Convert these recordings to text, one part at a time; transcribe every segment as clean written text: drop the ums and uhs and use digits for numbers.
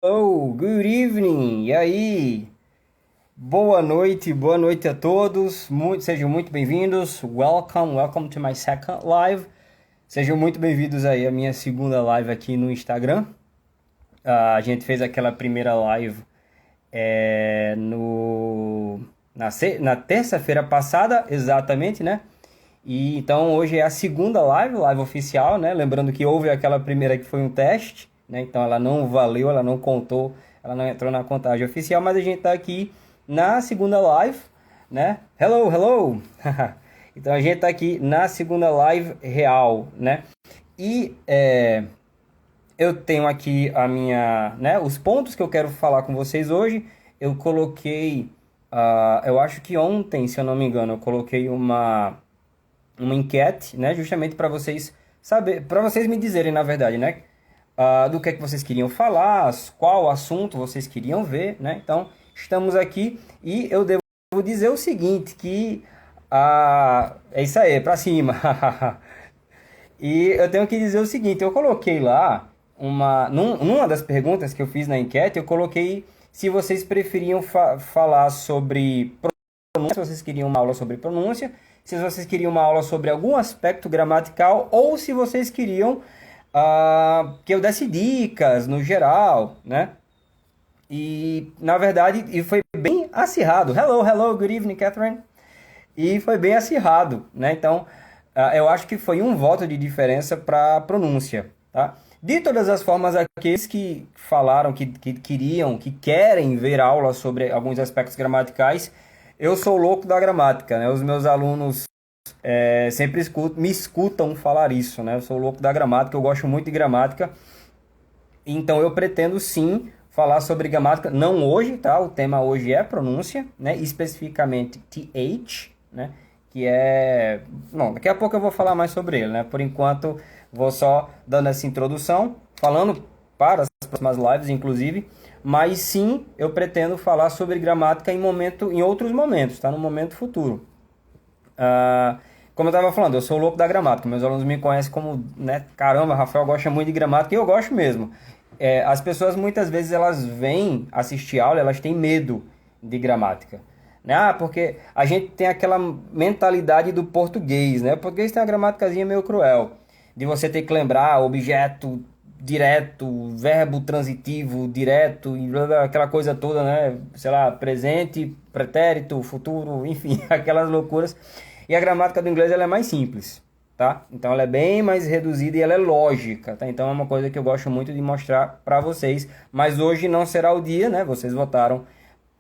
Oh, good evening! E aí? Boa noite a todos. Sejam muito bem-vindos. Welcome to my second live. Sejam muito bem-vindos aí à minha segunda live aqui no Instagram. A gente fez aquela primeira live é, no, na terça-feira passada, exatamente, né? E então hoje é a segunda live oficial, né? Lembrando que houve aquela primeira que foi um teste, né? Então ela não valeu, ela não contou, ela não entrou na contagem oficial, mas a gente tá aqui na segunda live, né? Hello, hello! Então a gente tá aqui na segunda live real, né? E eu tenho aqui né, os pontos que eu quero falar com vocês hoje. Eu coloquei, eu acho que ontem, se eu não me engano, eu coloquei uma enquete, né, justamente para vocês saber, para vocês me dizerem, na verdade, né, do que é que vocês queriam falar, qual assunto vocês queriam ver, né? Então, estamos aqui e eu devo dizer o seguinte, que é isso aí, para cima. E eu tenho que dizer o seguinte, eu coloquei lá numa das perguntas que eu fiz na enquete, eu coloquei se vocês preferiam falar sobre pronúncia, se vocês queriam uma aula sobre pronúncia, se vocês queriam uma aula sobre algum aspecto gramatical ou se vocês queriam que eu desse dicas no geral, né? E na verdade e foi bem acirrado. Hello, hello, good evening, Catherine. E foi bem acirrado, né? Então eu acho que foi um voto de diferença para pronúncia, tá? De todas as formas, aqueles que falaram que queriam, que querem ver aulas sobre alguns aspectos gramaticais, eu sou louco da gramática, né? Os meus alunos sempre me escutam falar isso, né? Eu sou louco da gramática, eu gosto muito de gramática, então eu pretendo sim falar sobre gramática, não hoje, tá? O tema hoje é pronúncia, né? Especificamente TH, né? Que é... Bom, daqui a pouco eu vou falar mais sobre ele, né? Por enquanto, vou só dando essa introdução, falando para as próximas lives, inclusive, mas sim, eu pretendo falar sobre gramática em outros momentos, tá? No momento futuro. Como eu estava falando, eu sou o louco da gramática. Meus alunos me conhecem como, né? Caramba, Rafael gosta muito de gramática e eu gosto mesmo. As pessoas muitas vezes elas vêm assistir aula, elas têm medo de gramática, né? Porque a gente tem aquela mentalidade do português, né? O português tem uma gramaticazinha meio cruel, de você ter que lembrar objeto direto, verbo transitivo direto e aquela coisa toda, né? Sei lá, presente, pretérito, futuro, enfim, aquelas loucuras. E a gramática do inglês ela é mais simples, tá? Então ela é bem mais reduzida e ela é lógica, tá? Então é uma coisa que eu gosto muito de mostrar para vocês. Mas hoje não será o dia, né? Vocês votaram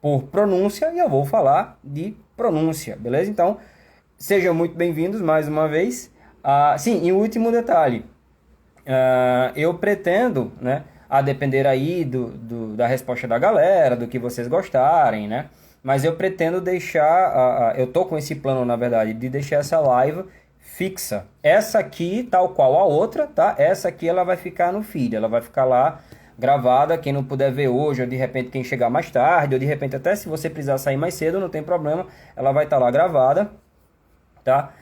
por pronúncia e eu vou falar de pronúncia, beleza? Então sejam muito bem-vindos mais uma vez. Sim, e o último detalhe. Eu pretendo, né? A depender aí da resposta da galera, do que vocês gostarem, né? Mas eu pretendo deixar, eu tô com esse plano, na verdade, de deixar essa live fixa. Essa aqui, tal qual a outra, tá? Essa aqui ela vai ficar no feed, ela vai ficar lá gravada. Quem não puder ver hoje, ou de repente quem chegar mais tarde, ou de repente até se você precisar sair mais cedo, não tem problema, ela vai estar lá gravada, tá?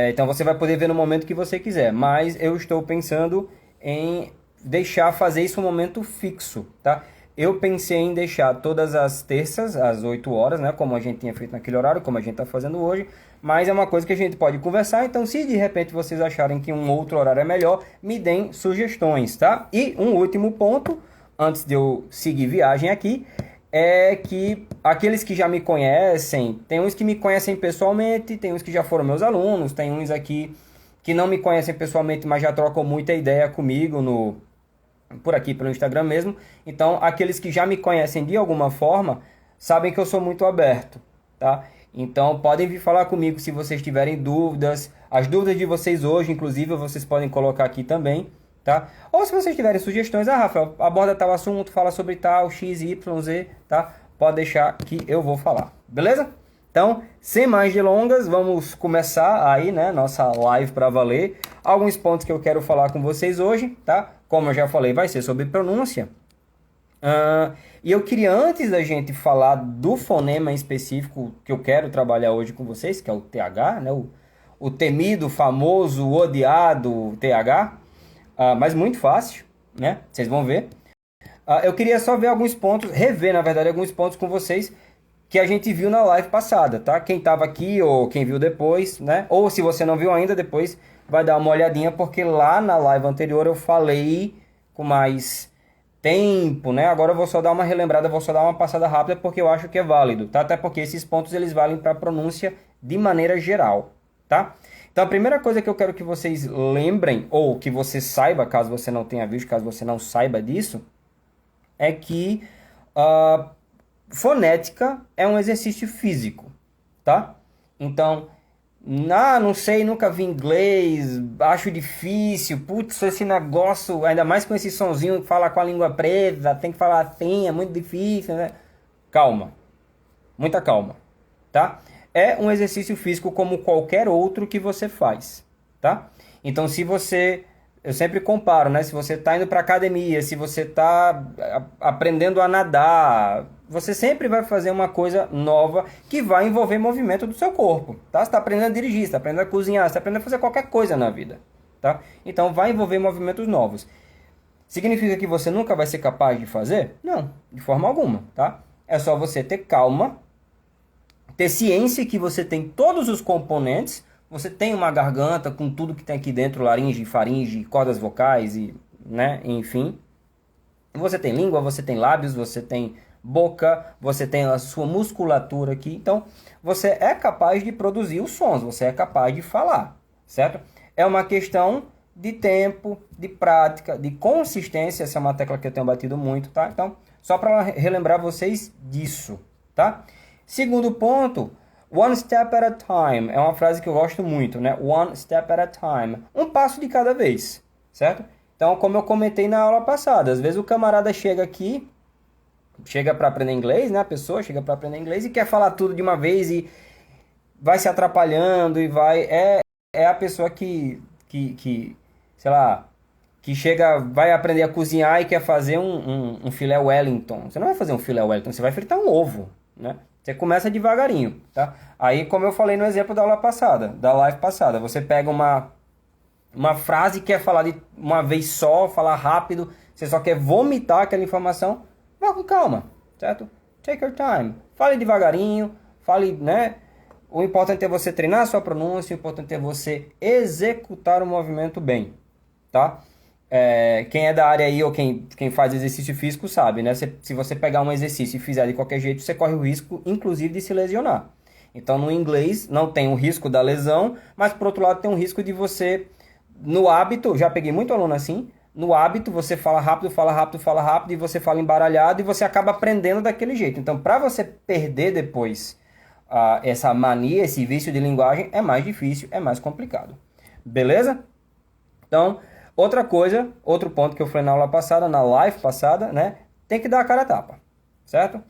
Então você vai poder ver no momento que você quiser, mas eu estou pensando em deixar fazer isso um momento fixo, tá? Eu pensei em deixar todas as terças, às 8 horas, né? Como a gente tinha feito naquele horário, como a gente está fazendo hoje. Mas é uma coisa que a gente pode conversar. Então, se de repente vocês acharem que um outro horário é melhor, me deem sugestões, tá? E um último ponto, antes de eu seguir viagem aqui, é que aqueles que já me conhecem, tem uns que me conhecem pessoalmente, tem uns que já foram meus alunos, tem uns aqui que não me conhecem pessoalmente, mas já trocam muita ideia comigo por aqui pelo Instagram mesmo. Então, aqueles que já me conhecem de alguma forma, sabem que eu sou muito aberto, tá? Então, podem vir falar comigo se vocês tiverem dúvidas. As dúvidas de vocês hoje, inclusive, vocês podem colocar aqui também, tá? Ou se vocês tiverem sugestões, Rafael, aborda tal assunto, fala sobre tal, X, Y, Z, tá? Pode deixar que eu vou falar, beleza? Então, sem mais delongas, vamos começar aí, né, nossa live para valer. Alguns pontos que eu quero falar com vocês hoje, tá? Como eu já falei, vai ser sobre pronúncia. E eu queria, antes da gente falar do fonema específico que eu quero trabalhar hoje com vocês, que é o TH, né? O temido, famoso, odiado TH, mas muito fácil, né? Vocês vão ver. Eu queria só ver alguns pontos, rever, na verdade, alguns pontos com vocês que a gente viu na live passada, tá? Quem estava aqui ou quem viu depois, né? Ou se você não viu ainda, depois vai dar uma olhadinha, porque lá na live anterior eu falei com mais tempo, né? Agora eu vou só dar uma relembrada, vou só dar uma passada rápida porque eu acho que é válido, tá? Até porque esses pontos eles valem para pronúncia de maneira geral, tá? Então a primeira coisa que eu quero que vocês lembrem, ou que você saiba, caso você não tenha visto, caso você não saiba disso, é que fonética é um exercício físico, tá? Então, não sei, nunca vi inglês, acho difícil, putz, esse negócio, ainda mais com esse sonzinho que fala com a língua presa, tem que falar assim, é muito difícil, né? Calma, muita calma, tá? É um exercício físico como qualquer outro que você faz, tá? Então, se você... Eu sempre comparo, né? Se você está indo para academia, se você está aprendendo a nadar, você sempre vai fazer uma coisa nova que vai envolver movimento do seu corpo, tá? Você está aprendendo a dirigir, você está aprendendo a cozinhar, você está aprendendo a fazer qualquer coisa na vida, tá? Então, vai envolver movimentos novos. Significa que você nunca vai ser capaz de fazer? Não, de forma alguma, tá? É só você ter calma, ter ciência que você tem todos os componentes. Você tem uma garganta com tudo que tem aqui dentro, laringe, faringe, cordas vocais e, né, enfim. Você tem língua, você tem lábios, você tem boca, você tem a sua musculatura aqui. Então, você é capaz de produzir os sons, você é capaz de falar, certo? É uma questão de tempo, de prática, de consistência. Essa é uma tecla que eu tenho batido muito, tá? Então, só para relembrar vocês disso, tá? Segundo ponto... One step at a time é uma frase que eu gosto muito, né? One step at a time. Um passo de cada vez, certo? Então, como eu comentei na aula passada, às vezes o camarada chega aqui, chega para aprender inglês, né? A pessoa chega para aprender inglês e quer falar tudo de uma vez e vai se atrapalhando e vai... É a pessoa que sei lá, que chega, vai aprender a cozinhar e quer fazer um filé Wellington. Você não vai fazer um filé Wellington, você vai fritar um ovo, né? Você começa devagarinho, tá? Aí, como eu falei no exemplo da aula passada, da live passada, você pega uma frase e quer falar de uma vez só, falar rápido, você só quer vomitar aquela informação, vá com calma, certo? Take your time. Fale devagarinho, fale, né? O importante é você treinar a sua pronúncia, o importante é você executar o movimento bem, tá? Quem é da área aí ou quem faz exercício físico sabe, né? Se você pegar um exercício e fizer de qualquer jeito, você corre o risco, inclusive, de se lesionar. Então, no inglês, não tem o risco da lesão, mas, por outro lado, tem um risco de você, no hábito, já peguei muito aluno assim, no hábito, você fala rápido, e você fala embaralhado, e você acaba aprendendo daquele jeito. Então, para você perder depois essa mania, esse vício de linguagem, é mais difícil, é mais complicado. Beleza? Então... Outra coisa, outro ponto que eu falei na aula passada, na live passada, né? Tem que dar a cara a tapa, certo?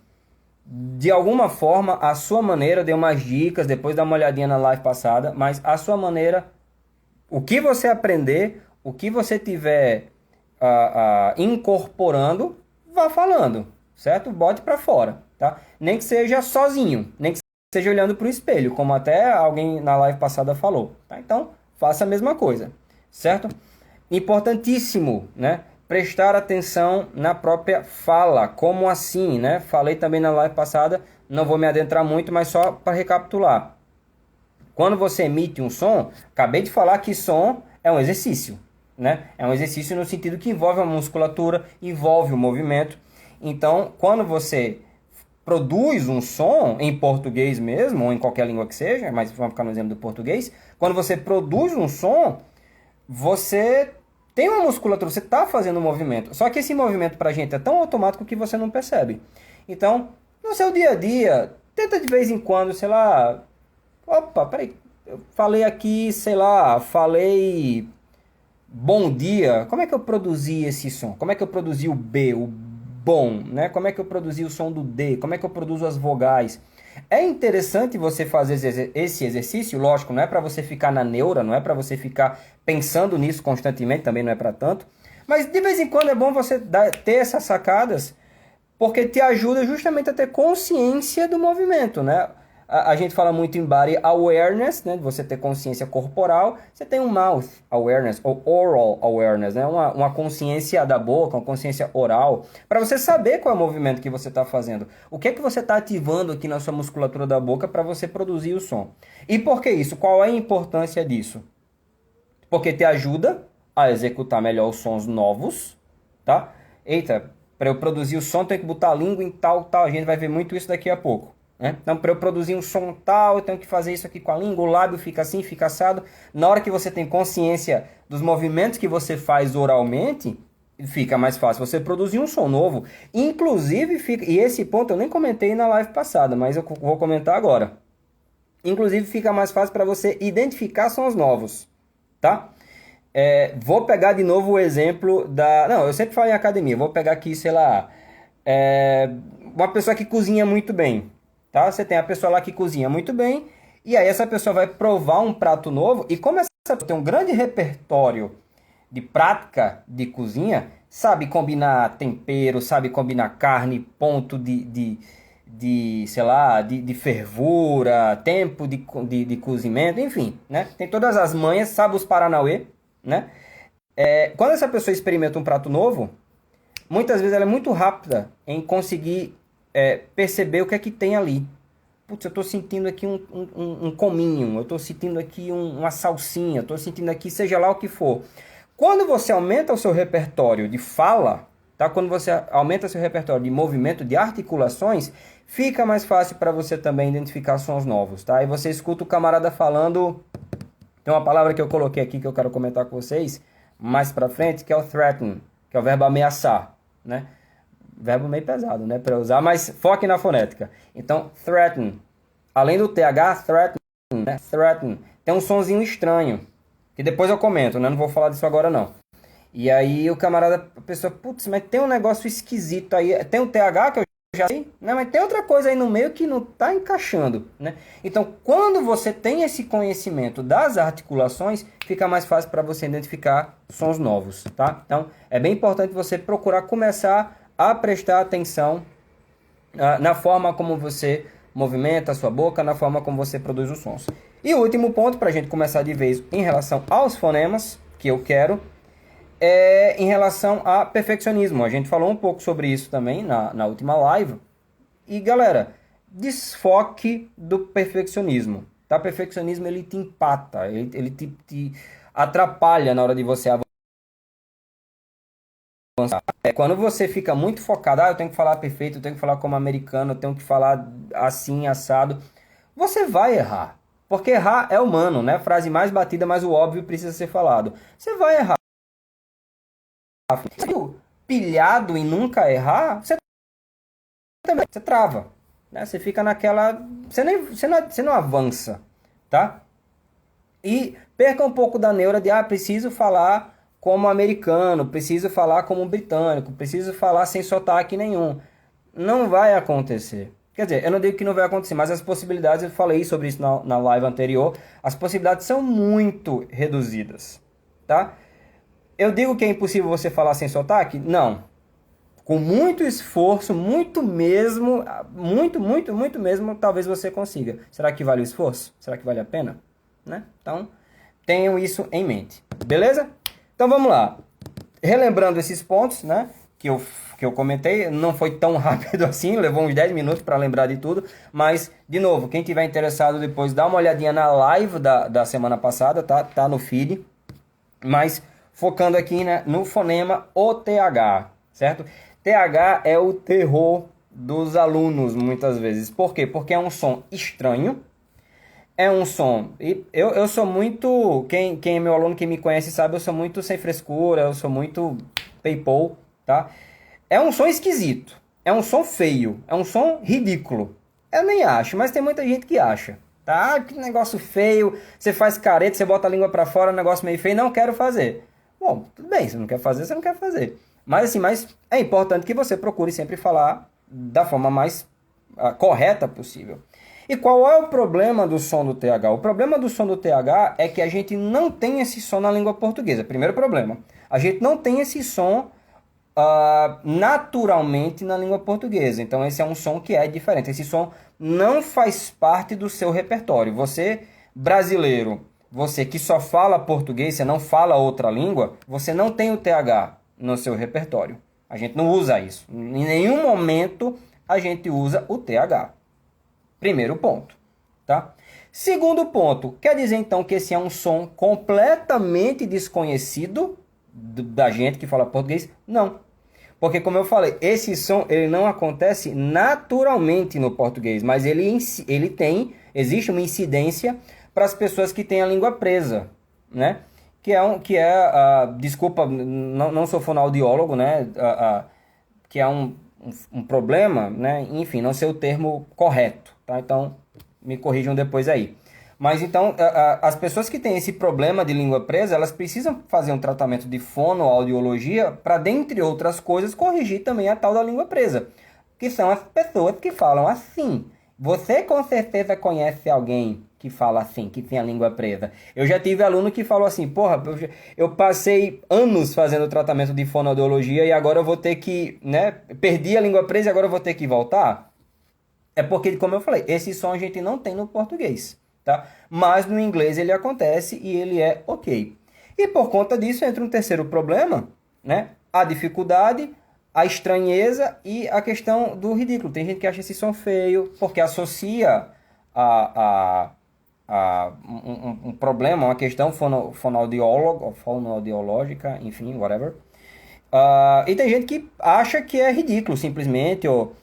De alguma forma, a sua maneira, eu dei umas dicas, depois dá uma olhadinha na live passada, mas a sua maneira, o que você aprender, o que você tiver incorporando, vá falando, certo? Bote pra fora, tá? Nem que seja sozinho, nem que seja olhando pro espelho, como até alguém na live passada falou, tá? Então, faça a mesma coisa, certo? Importantíssimo, né? Prestar atenção na própria fala. Como assim, né? Falei também na live passada, não vou me adentrar muito, mas só para recapitular. Quando você emite um som, acabei de falar que som é um exercício, né? É um exercício no sentido que envolve a musculatura, envolve o movimento. Então, quando você produz um som, em português mesmo, ou em qualquer língua que seja, mas vamos ficar no exemplo do português, quando você produz um som, você tem uma musculatura, você está fazendo um movimento. Só que esse movimento para a gente é tão automático que você não percebe. Então, no seu dia a dia, tenta de vez em quando, sei lá... Opa, peraí. Eu falei aqui, sei lá, falei... Bom dia. Como é que eu produzi esse som? Como é que eu produzi o B, o bom, né? Como é que eu produzi o som do D? Como é que eu produzo as vogais? É interessante você fazer esse exercício, lógico, não é para você ficar na neura, não é para você ficar pensando nisso constantemente, também não é para tanto. Mas de vez em quando é bom você ter essas sacadas, porque te ajuda justamente a ter consciência do movimento, né? A gente fala muito em body awareness, né? De você ter consciência corporal. Você tem um mouth awareness, ou oral awareness, né? Uma consciência da boca, uma consciência oral, para você saber qual é o movimento que você está fazendo. O que é que você está ativando aqui na sua musculatura da boca para você produzir o som. E por que isso? Qual é a importância disso? Porque te ajuda a executar melhor os sons novos, tá? Eita, para eu produzir o som, tenho que botar a língua em tal. A gente vai ver muito isso daqui a pouco. Né? Então, para eu produzir um som tal, eu tenho que fazer isso aqui com a língua, o lábio fica assim, fica assado. Na hora que você tem consciência dos movimentos que você faz oralmente, fica mais fácil você produzir um som novo. Inclusive, e esse ponto eu nem comentei na live passada, mas eu vou comentar agora. Inclusive, fica mais fácil para você identificar sons novos, tá? Vou pegar de novo o exemplo da... Não, eu sempre falo em academia. Vou pegar aqui, sei lá, uma pessoa que cozinha muito bem, tá? Você tem a pessoa lá que cozinha muito bem, e aí essa pessoa vai provar um prato novo, e como essa pessoa tem um grande repertório de prática de cozinha, sabe combinar tempero, sabe combinar carne, ponto sei lá, de fervura, tempo de cozimento, enfim, né? Tem todas as manhas, sabe os paranauê, né? Quando essa pessoa experimenta um prato novo, muitas vezes ela é muito rápida em conseguir perceber o que é que tem ali. Putz, eu estou sentindo aqui um cominho, eu estou sentindo aqui uma salsinha, eu estou sentindo aqui seja lá o que for. Quando você aumenta o seu repertório de fala, tá? Quando você aumenta o seu repertório de movimento, de articulações, fica mais fácil para você também identificar sons novos, tá? E você escuta o camarada falando... Tem uma palavra que eu coloquei aqui que eu quero comentar com vocês mais pra frente, que é o threaten, que é o verbo ameaçar, né? Verbo meio pesado, né, para usar, mas foque na fonética. Então, threaten. Além do TH, threaten, né? Threaten. Tem um sonzinho estranho, que depois eu comento, né? Não vou falar disso agora, não. E aí o camarada, a pessoa, putz, mas tem um negócio esquisito aí. Tem um TH que eu já sei, né? Mas tem outra coisa aí no meio que não está encaixando, né? Então, quando você tem esse conhecimento das articulações, fica mais fácil para você identificar sons novos, tá? Então, é bem importante você procurar começar a prestar atenção na forma como você movimenta a sua boca, na forma como você produz os sons. E o último ponto, para a gente começar de vez em relação aos fonemas, que eu quero, em relação a perfeccionismo. A gente falou um pouco sobre isso também na última live. E galera, desfoque do perfeccionismo. Tá? O perfeccionismo ele te empata, ele te atrapalha na hora de você avançar. Quando você fica muito focado, eu tenho que falar perfeito, eu tenho que falar como americano, eu tenho que falar assim, assado. Você vai errar. Porque errar é humano, né? Frase mais batida, mas o óbvio precisa ser falado. Você vai errar. Pilhado em nunca errar, você trava, né? Você fica naquela, você não avança, tá? E perca um pouco da neura de preciso falar como americano, preciso falar como britânico, preciso falar sem sotaque nenhum. Não vai acontecer. Quer dizer, eu não digo que não vai acontecer, mas as possibilidades, eu falei sobre isso na live anterior, as possibilidades são muito reduzidas, tá? Eu digo que é impossível você falar sem sotaque? Não. Com muito esforço, muito mesmo, muito mesmo, talvez você consiga. Será que vale o esforço? Será que vale a pena? Né? Então, tenham isso em mente. Beleza? Então, vamos lá. Relembrando esses pontos, né, que eu comentei, não foi tão rápido assim, levou uns 10 minutos para lembrar de tudo, mas, de novo, quem tiver interessado depois, dá uma olhadinha na live da semana passada, tá no feed, mas... Focando aqui, né, no fonema OTH, certo? TH é o terror dos alunos, muitas vezes. Por quê? Porque é um som estranho, é um som... E eu sou muito... Quem é meu aluno, quem me conhece sabe, eu sou muito sem frescura, eu sou muito PayPal, tá? É um som esquisito, é um som feio, é um som ridículo. Eu nem acho, mas tem muita gente que acha. Tá? Que negócio feio, você faz careta, você bota a língua pra fora, negócio meio feio, não quero fazer. Bom, tudo bem, se não quer fazer, você não quer fazer. Mas assim, é importante que você procure sempre falar da forma mais correta possível. E qual é o problema do som do TH? O problema do som do TH é que a gente não tem esse som na língua portuguesa. Primeiro problema. A gente não tem esse som naturalmente na língua portuguesa. Então esse é um som que é diferente. Esse som não faz parte do seu repertório. Você, brasileiro, você que só fala português, você não fala outra língua, você não tem o TH no seu repertório. A gente não usa isso. Em nenhum momento a gente usa o TH. Primeiro ponto, tá? Segundo ponto, quer dizer então que esse é um som completamente desconhecido da gente que fala português? Não. Porque como eu falei, esse som ele não acontece naturalmente no português, mas existe uma incidência para as pessoas que têm a língua presa, né? Desculpa, não sou fonoaudiólogo, né? Que é um problema, né? Enfim, não sei o termo correto, tá? Então, me corrijam depois aí. Mas então, as pessoas que têm esse problema de língua presa, elas precisam fazer um tratamento de fonoaudiologia para, dentre outras coisas, corrigir também a tal da língua presa, que são as pessoas que falam assim. Você com certeza conhece alguém que fala assim, que tem a língua presa. Eu já tive aluno que falou assim, porra, eu passei anos fazendo tratamento de fonoaudiologia e agora eu vou ter que, né, perdi a língua presa e agora eu vou ter que voltar. É porque, como eu falei, esse som a gente não tem no português, tá? Mas no inglês ele acontece e ele é ok. E por conta disso entra um terceiro problema, né? A dificuldade, a estranheza e a questão do ridículo. Tem gente que acha esse som feio porque associa um problema, uma questão fonoaudiológica, enfim, whatever. E tem gente que acha que é ridículo, simplesmente, ou...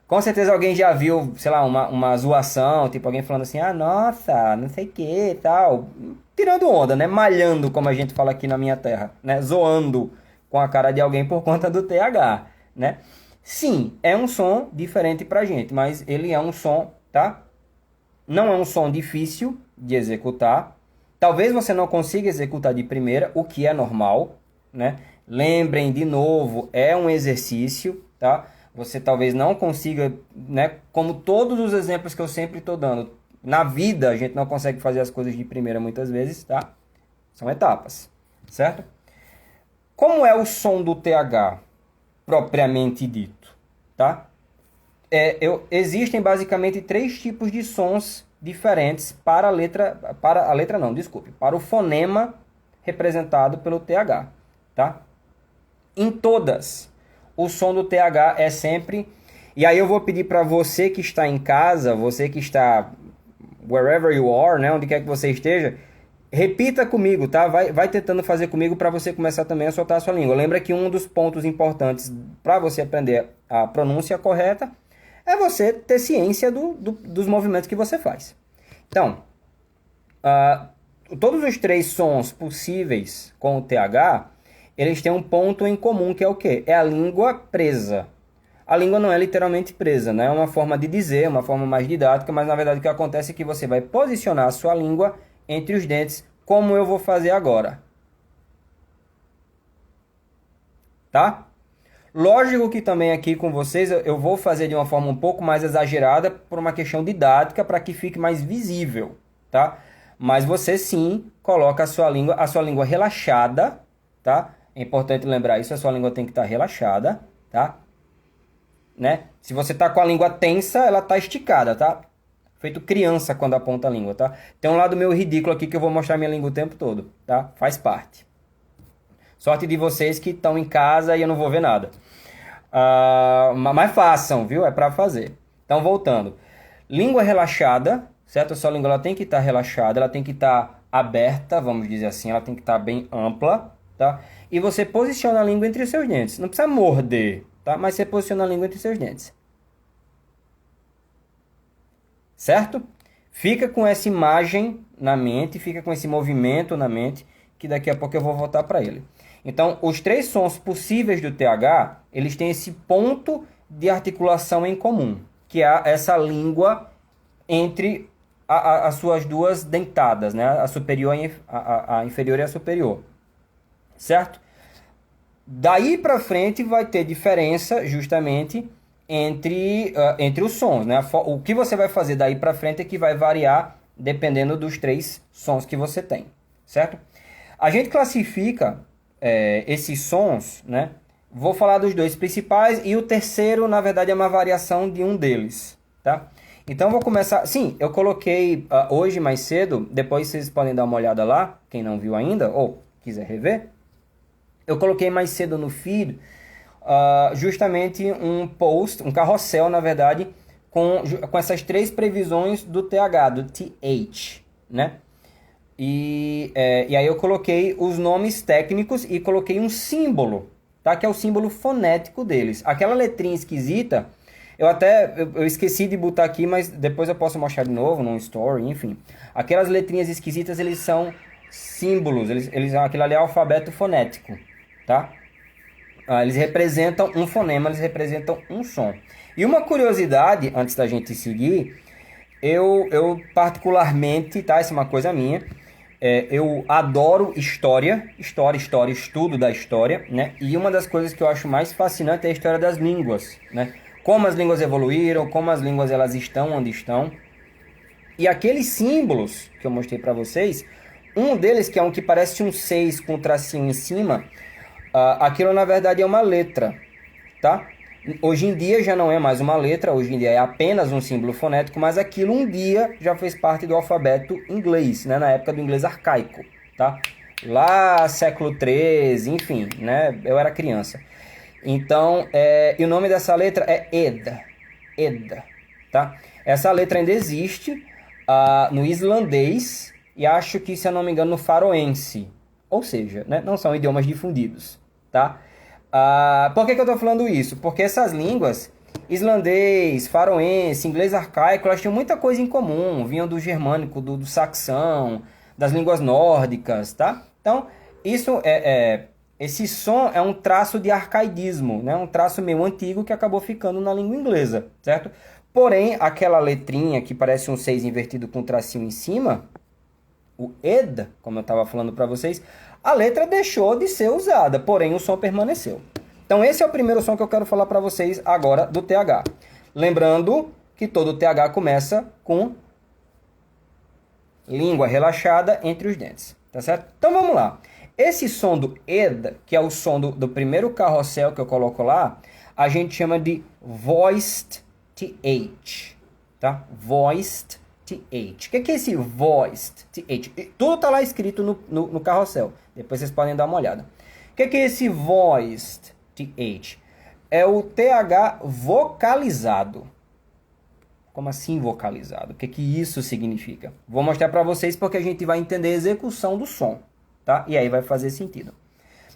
com certeza alguém já viu, sei lá, uma zoação, tipo alguém falando assim, nossa, não sei o que, tal. Tirando onda, né? Malhando, como a gente fala aqui na minha terra, né? Zoando com a cara de alguém por conta do TH, né? Sim, é um som diferente pra gente, mas ele é um som, tá? Não é um som difícil de executar. Talvez você não consiga executar de primeira, o que é normal, né? Lembrem, de novo, é um exercício, tá? Você talvez não consiga, né? Como todos os exemplos que eu sempre estou dando. Na vida, a gente não consegue fazer as coisas de primeira muitas vezes, tá? São etapas, certo? Como é o som do TH, propriamente dito, tá? Existem basicamente 3 tipos de sons diferentes para o fonema representado pelo TH, tá? Em todas, o som do TH é sempre... E aí eu vou pedir para você que está em casa, você que está wherever you are, né, onde quer que você esteja, repita comigo, tá? Vai tentando fazer comigo para você começar também a soltar a sua língua. Lembra que um dos pontos importantes para você aprender a pronúncia correta é você ter ciência dos movimentos que você faz. Então, todos os 3 sons possíveis com o TH, eles têm um ponto em comum, que é o quê? É a língua presa. A língua não é literalmente presa, né? É uma forma de dizer, uma forma mais didática, mas na verdade o que acontece é que você vai posicionar a sua língua entre os dentes, como eu vou fazer agora. Tá? Lógico que também aqui com vocês eu vou fazer de uma forma um pouco mais exagerada por uma questão didática para que fique mais visível, tá? Mas você sim coloca a sua língua relaxada, tá? É importante lembrar isso, a sua língua tem que estar relaxada, tá? Né? Se você tá com a língua tensa, ela tá esticada, tá? Feito criança quando aponta a língua, tá? Tem um lado meio ridículo aqui que eu vou mostrar minha língua o tempo todo, tá? Faz parte. Sorte de vocês que estão em casa e eu não vou ver nada. Mas façam, viu? É para fazer. Então, voltando. Língua relaxada, certo? A sua língua ela tem que estar relaxada, ela tem que estar aberta, vamos dizer assim, ela tem que estar bem ampla, tá? E você posiciona a língua entre os seus dentes. Não precisa morder, tá? Mas você posiciona a língua entre os seus dentes. Certo? Fica com essa imagem na mente, fica com esse movimento na mente, que daqui a pouco eu vou voltar para ele. Então, os 3 sons possíveis do TH, eles têm esse ponto de articulação em comum, que é essa língua entre as suas 2 dentadas, né? A superior a inferior e a superior. Certo? Daí para frente vai ter diferença justamente entre os sons, né? O que você vai fazer daí para frente é que vai variar dependendo dos 3 sons que você tem, certo? A gente classifica esses sons, né, Vou falar dos dois principais e o terceiro, na verdade, é uma variação de um deles, tá? Então, vou começar... Sim, eu coloquei hoje mais cedo, depois vocês podem dar uma olhada lá, quem não viu ainda, ou quiser rever. Eu coloquei mais cedo no feed justamente um post, um carrossel, na verdade, com essas três previsões do TH, do TH, né? E aí eu coloquei os nomes técnicos e coloquei um símbolo, tá? Que é o símbolo fonético deles. Aquela letrinha esquisita, eu esqueci de botar aqui, mas depois eu posso mostrar de novo num story, enfim. Aquelas letrinhas esquisitas, eles são símbolos, aquilo ali é alfabeto fonético, tá? Eles representam um fonema, eles representam um som. E uma curiosidade, antes da gente seguir, eu particularmente, tá? Essa é uma coisa minha, eu adoro história, estudo da história, né? E uma das coisas que eu acho mais fascinante é a história das línguas, né? Como as línguas evoluíram, como as línguas elas estão onde estão. E aqueles símbolos que eu mostrei para vocês, um deles que é um que parece um 6 com um tracinho em cima, aquilo na verdade é uma letra, tá? Hoje em dia já não é mais uma letra, hoje em dia é apenas um símbolo fonético, mas aquilo um dia já fez parte do alfabeto inglês, né? Na época do inglês arcaico, tá? Lá século 13, enfim, né? Eu era criança. Então, e o nome dessa letra é Ed, tá? Essa letra ainda existe no islandês e acho que, se eu não me engano, no faroense. Ou seja, né? Não são idiomas difundidos, tá? Por que eu estou falando isso? Porque essas línguas, islandês, faroense, inglês arcaico, elas tinham muita coisa em comum. Vinham do germânico, do saxão, das línguas nórdicas, tá? Então, esse som é um traço de arcaidismo, né? Um traço meio antigo que acabou ficando na língua inglesa, certo? Porém, aquela letrinha que parece um 6 invertido com um tracinho em cima, o ed, como eu estava falando para vocês, a letra deixou de ser usada, porém o som permaneceu. Então esse é o primeiro som que eu quero falar para vocês agora do TH. Lembrando que todo TH começa com língua relaxada entre os dentes, tá certo? Então vamos lá. Esse som do ed, que é o som do primeiro carrossel que eu coloco lá, a gente chama de voiced TH, tá? Voiced TH. O que é esse voiced TH? Tudo está lá escrito no carrossel. Depois vocês podem dar uma olhada. O que é esse voiced TH? É o TH vocalizado. Como assim vocalizado? O que isso significa? Vou mostrar para vocês porque a gente vai entender a execução do som, tá? E aí vai fazer sentido.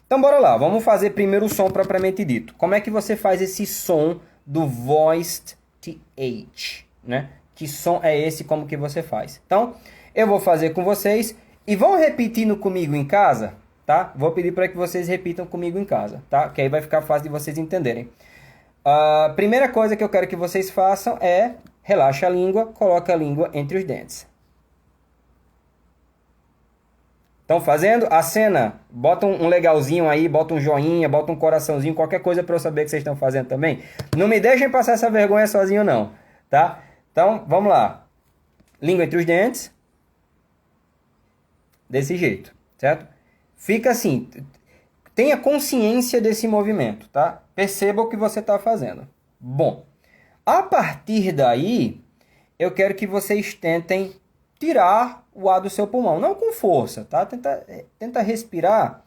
Então bora lá, vamos fazer primeiro o som propriamente dito. Como é que você faz esse som do voiced TH, né? Que som é esse, como que você faz? Então, eu vou fazer com vocês e vão repetindo comigo em casa, tá? Vou pedir para que vocês repitam comigo em casa, tá? Que aí vai ficar fácil de vocês entenderem. A primeira coisa que eu quero que vocês façam é relaxa a língua, coloca a língua entre os dentes. Estão fazendo? A cena, bota um legalzinho aí, bota um joinha, bota um coraçãozinho, qualquer coisa para eu saber que vocês estão fazendo também. Não me deixem passar essa vergonha sozinho não, tá? Então, vamos lá. Língua entre os dentes. Desse jeito, certo? Fica assim. Tenha consciência desse movimento, tá? Perceba o que você está fazendo. Bom, a partir daí, eu quero que vocês tentem tirar o ar do seu pulmão. Não com força, tá? Tenta respirar,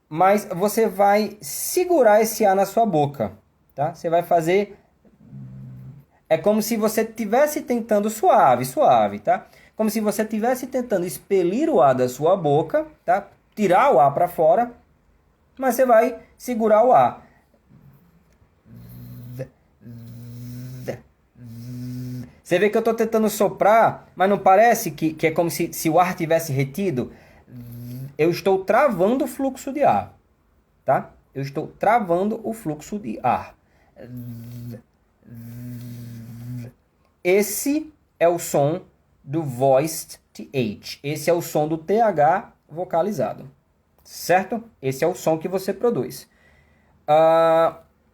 mas você vai segurar esse ar na sua boca, tá? Você vai fazer... É como se você estivesse tentando suave, tá? Como se você estivesse tentando expelir o ar da sua boca, tá? Tirar o ar para fora, mas você vai segurar o ar. Você vê que eu estou tentando soprar, mas não parece que é como se o ar tivesse retido? Eu estou travando o fluxo de ar, tá? Eu estou travando o fluxo de ar. Esse é o som do voiced TH. Esse é o som do TH vocalizado. Certo? Esse é o som que você produz.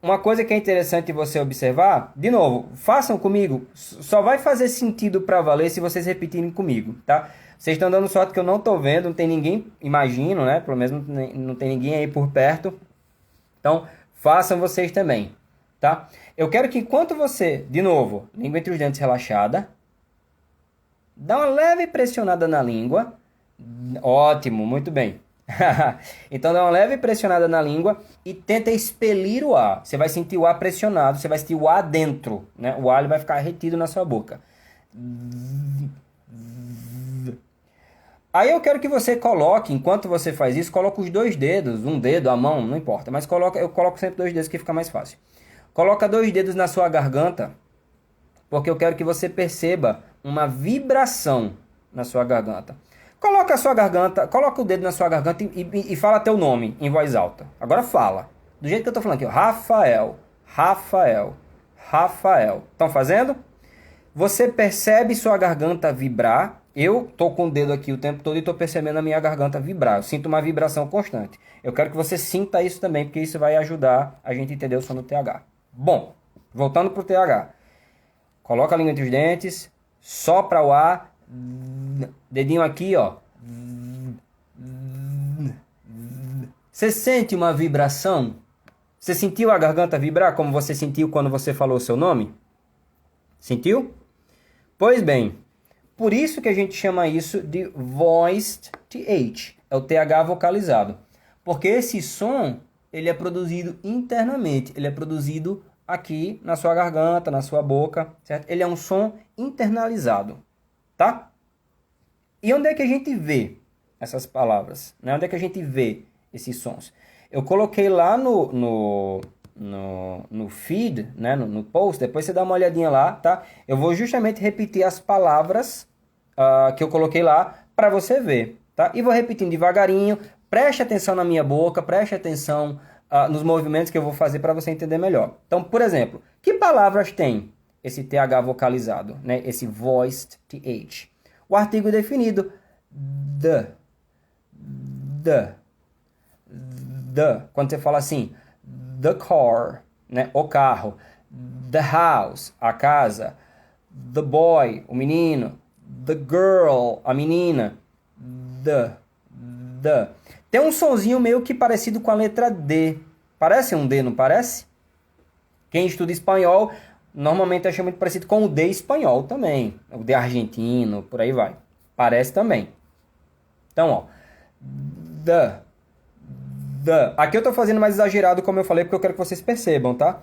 Uma coisa que é interessante você observar, de novo, façam comigo, só vai fazer sentido para valer se vocês repetirem comigo, tá? Vocês estão dando sorte que eu não estou vendo, não tem ninguém, imagino, né? Pelo menos não tem ninguém aí por perto. Então, Façam vocês também, tá? Eu quero que enquanto você, de novo, língua entre os dentes relaxada, dá uma leve pressionada na língua. Ótimo, muito bem. Então dá uma leve pressionada na língua e tenta expelir o ar. Você vai sentir o ar pressionado, você vai sentir o ar dentro, né? O ar ele vai ficar retido na sua boca. Aí eu quero que você coloque, enquanto você faz isso, coloque os dois dedos, um dedo, a mão, não importa, mas eu coloco sempre dois dedos que fica mais fácil. Coloca dois dedos na sua garganta, porque eu quero que você perceba uma vibração na sua garganta. Coloca a sua garganta, coloca o dedo na sua garganta e fala teu nome em voz alta. Agora fala. Do jeito que eu tô falando aqui, ó. Rafael, Rafael, Rafael. Estão fazendo? Você percebe sua garganta vibrar. Eu tô com o dedo aqui o tempo todo e tô percebendo a minha garganta vibrar. Eu sinto uma vibração constante. Eu quero que você sinta isso também, porque isso vai ajudar a gente a entender o som do TH. Bom, voltando pro TH. Coloca a língua entre os dentes, sopra o ar, dedinho aqui, ó. Você sente uma vibração? Você sentiu a garganta vibrar como você sentiu quando você falou o seu nome? Sentiu? Pois bem, por isso que a gente chama isso de voiced TH, é o TH vocalizado. Porque esse som, ele é produzido internamente, ele é produzido aqui na sua garganta, na sua boca, certo? Ele é um som internalizado, tá? E onde é que a gente vê essas palavras? Né? Onde é que a gente vê esses sons? Eu coloquei lá no feed, né? no post, depois você dá uma olhadinha lá, tá? Eu vou justamente repetir as palavras que eu coloquei lá para você ver, tá? E vou repetindo devagarinho, preste atenção na minha boca, preste atenção nos movimentos que eu vou fazer para você entender melhor. Então, por exemplo, que palavras tem esse TH vocalizado, né? Esse voiced TH? O artigo definido, the. Quando você fala assim, the car, né? O carro. The house, a casa. The boy, o menino. The girl, a menina. The. Tem um sonzinho meio que parecido com a letra D. Parece um D, não parece? Quem estuda espanhol normalmente acha muito parecido com o D espanhol também. O D argentino, por aí vai. Parece também. Então, ó. The. Aqui eu tô fazendo mais exagerado, como eu falei, porque eu quero que vocês percebam, tá?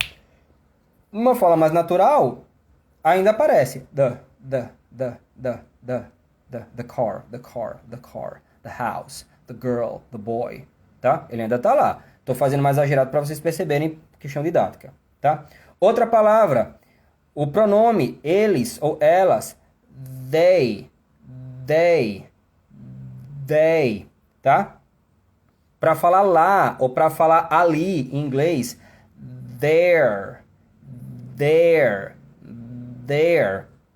Uma fala mais natural, ainda aparece. The car, the house, the girl, the boy, tá? Ele ainda tá lá. Tô fazendo mais exagerado para vocês perceberem questão didática, tá? Outra palavra, o pronome eles ou elas, they, tá? Para falar lá ou para falar ali em inglês, there,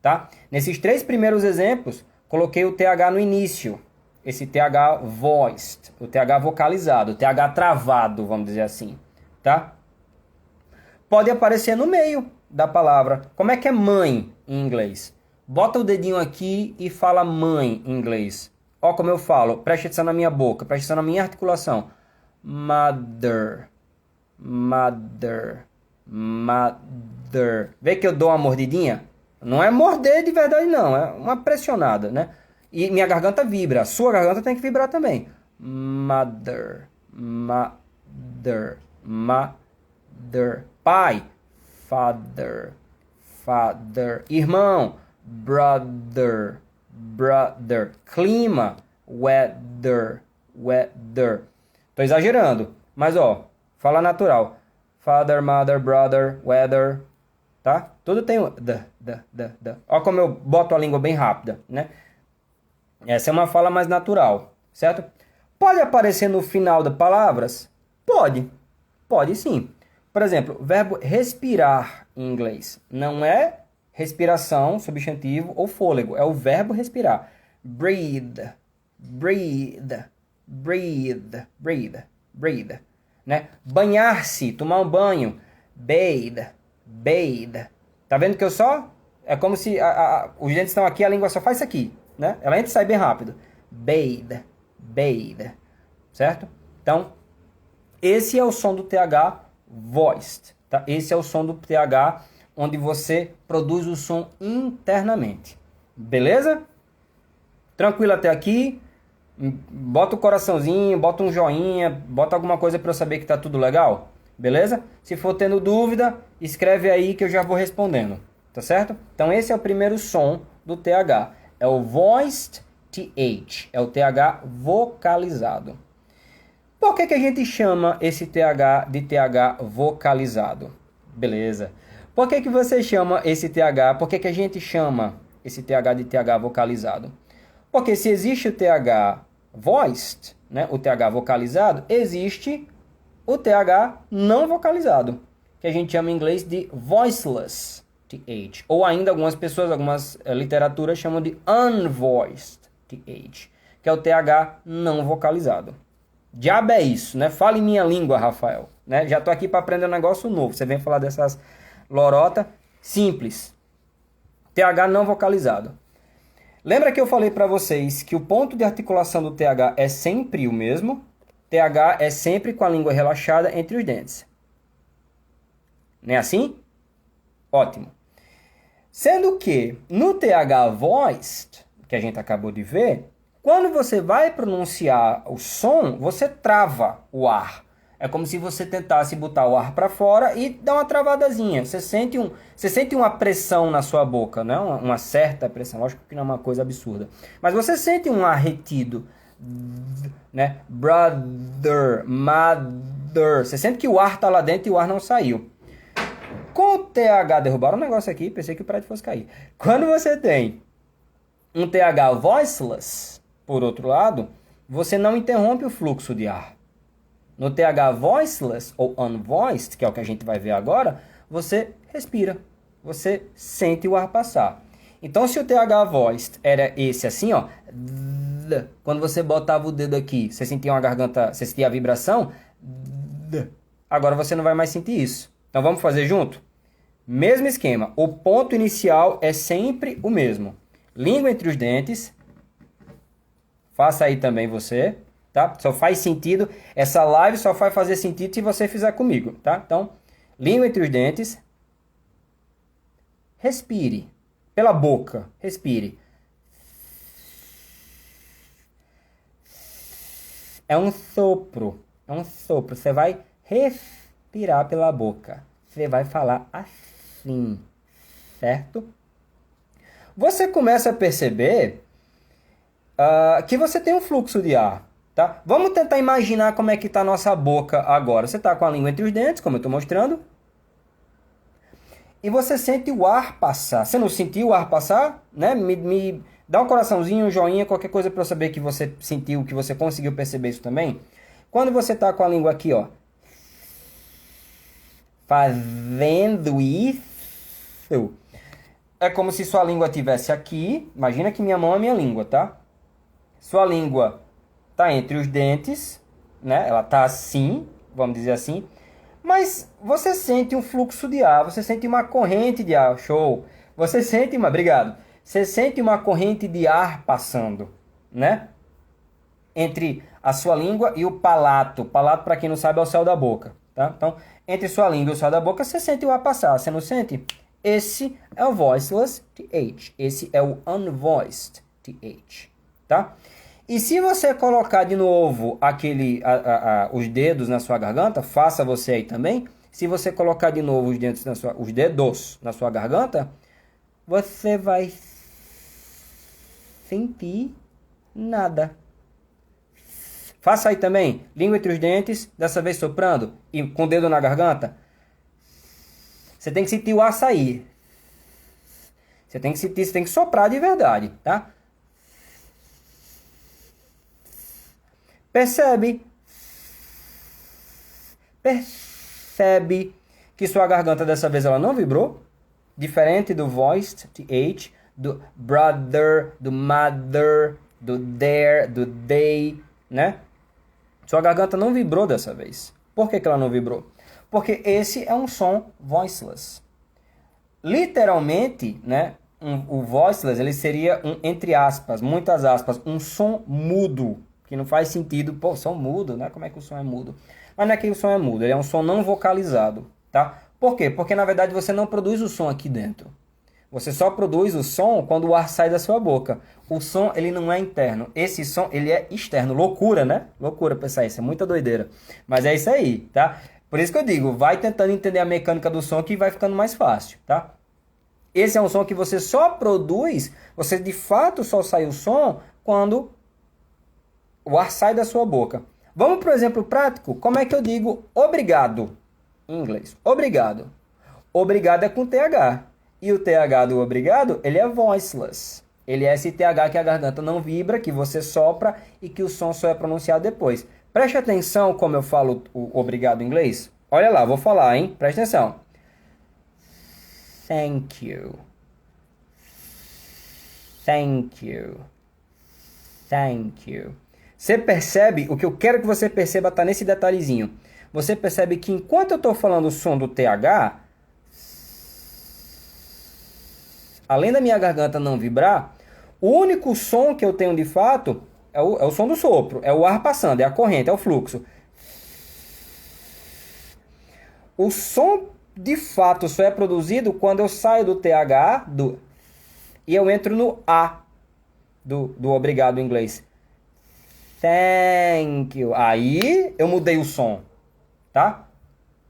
tá? Nesses três primeiros exemplos, coloquei o TH no início, esse TH voiced, o TH vocalizado, o TH travado, vamos dizer assim, tá? Pode aparecer no meio da palavra. Como é que é mãe em inglês? Bota o dedinho aqui e fala mãe em inglês. Ó como eu falo, preste atenção na minha boca, preste atenção na minha articulação. Mother. Vê que eu dou uma mordidinha? Não é morder de verdade não, é uma pressionada, né? E minha garganta vibra, a sua garganta tem que vibrar também. Mother. Pai. Father. Irmão. Brother. Clima. Weather. Tô exagerando, mas ó, fala natural. Father, mother, brother, weather, tá? Tudo tem o Ó como eu boto a língua bem rápida, né? Essa é uma fala mais natural, certo? Pode aparecer no final das palavras? Pode sim. Por exemplo, o verbo respirar em inglês não é respiração, substantivo ou fôlego, é o verbo respirar. Breathe, né? Banhar-se, tomar um banho. Bathe. Tá vendo que eu só... É como se os dentes estão aqui, a língua só faz isso aqui, né? Ela entra e sai bem rápido. Bathe. Certo? Então, esse é o som do TH voiced, tá? Esse é o som do TH, onde você produz o som internamente. Beleza? Tranquilo até aqui? Bota o coraçãozinho, bota um joinha, bota alguma coisa para eu saber que tá tudo legal. Beleza? Se for tendo dúvida, escreve aí que eu já vou respondendo. Tá certo? Então esse é o primeiro som do TH. É o voiced TH. É o TH vocalizado. Por que a gente chama esse TH de TH vocalizado? Beleza. Por que você chama esse TH? Por que a gente chama esse TH de TH vocalizado? Porque se existe o TH voiced, né, o TH vocalizado, existe o TH não vocalizado, que a gente chama em inglês de voiceless TH. Ou ainda algumas pessoas, algumas literaturas chamam de unvoiced TH, que é o TH não vocalizado. Diabo é isso, né? Fale minha língua, Rafael. Né? Já tô aqui para aprender um negócio novo. Você vem falar dessas lorota simples. TH não vocalizado. Lembra que eu falei para vocês que o ponto de articulação do TH é sempre o mesmo? TH é sempre com a língua relaxada entre os dentes. Não é assim? Ótimo. Sendo que no TH voiced, que a gente acabou de ver, quando você vai pronunciar o som, você trava o ar. É como se você tentasse botar o ar para fora e dar uma travadazinha. Você sente uma pressão na sua boca, né? Uma certa pressão. Lógico que não é uma coisa absurda. Mas você sente um ar retido, né? Brother, mother. Você sente que o ar está lá dentro e o ar não saiu. Com o TH, derrubaram um negócio aqui, pensei que o prédio fosse cair. Quando você tem um TH voiceless, por outro lado, você não interrompe o fluxo de ar. No TH voiceless ou unvoiced, que é o que a gente vai ver agora, você respira, você sente o ar passar. Então, se o TH voiced era esse assim, ó, quando você botava o dedo aqui, você sentia uma garganta, você sentia a vibração, agora você não vai mais sentir isso. Então, vamos fazer junto? Mesmo esquema, o ponto inicial é sempre o mesmo. Língua entre os dentes, faça aí também você. Tá? Só faz sentido, essa live só vai fazer sentido se você fizer comigo, tá? Então, língua entre os dentes, respire, pela boca, respire. É um sopro, você vai respirar pela boca, você vai falar assim, certo? Você começa a perceber que você tem um fluxo de ar. Tá? Vamos tentar imaginar como é que está a nossa boca agora. Você está com a língua entre os dentes, como eu estou mostrando. E você sente o ar passar. Você não sentiu o ar passar? Né? Me dá um coraçãozinho, um joinha, qualquer coisa para eu saber que você sentiu, que você conseguiu perceber isso também. Quando você está com a língua aqui, ó, fazendo isso, é como se sua língua estivesse aqui. Imagina que minha mão é minha língua, tá? Sua língua tá entre os dentes, né? Ela tá assim, vamos dizer assim. Mas você sente um fluxo de ar, você sente uma corrente de ar, show. Você sente obrigado. Você sente uma corrente de ar passando, né? Entre a sua língua e o palato. O palato, para quem não sabe, é o céu da boca, tá? Então, entre sua língua e o céu da boca, você sente o ar passar. Você não sente? Esse é o voiceless TH. Esse é o unvoiced TH, tá? E se você colocar de novo os dedos na sua garganta, faça você aí também. Se você colocar de novo os dedos na sua garganta, você vai sentir nada. Faça aí também. Língua entre os dentes, dessa vez soprando e com o dedo na garganta. Você tem que sentir o ar sair. Você tem que soprar de verdade, tá? Percebe que sua garganta dessa vez ela não vibrou? Diferente do voiced TH, do brother, do mother, do there, do they, né? Sua garganta não vibrou dessa vez. Por que ela não vibrou? Porque esse é um som voiceless. Literalmente, né? O voiceless ele seria entre aspas, muitas aspas, um som mudo. Que não faz sentido, pô, som mudo, né? Como é que o som é mudo? Mas não é que o som é mudo, ele é um som não vocalizado, tá? Por quê? Porque, na verdade, você não produz o som aqui dentro. Você só produz o som quando o ar sai da sua boca. O som, ele não é interno. Esse som, ele é externo. Loucura, né? Loucura pensar isso. É muita doideira. Mas é isso aí, tá? Por isso que eu digo, vai tentando entender a mecânica do som que vai ficando mais fácil, tá? Esse é um som que você só produz, você de fato só sai o som quando o ar sai da sua boca. Vamos para o exemplo prático? Como é que eu digo obrigado em inglês? Obrigado. Obrigado é com TH. E o TH do obrigado, ele é voiceless. Ele é esse TH que a garganta não vibra, que você sopra e que o som só é pronunciado depois. Preste atenção como eu falo o obrigado em inglês. Olha lá, vou falar, hein? Preste atenção. Thank you. Thank you. Thank you. Você percebe, o que eu quero que você perceba está nesse detalhezinho. Você percebe que enquanto eu estou falando o som do TH, além da minha garganta não vibrar, o único som que eu tenho de fato é o som do sopro, é o ar passando, é a corrente, é o fluxo. O som de fato só é produzido quando eu saio do TH e eu entro no A do obrigado em inglês. Thank you. Aí eu mudei o som, tá?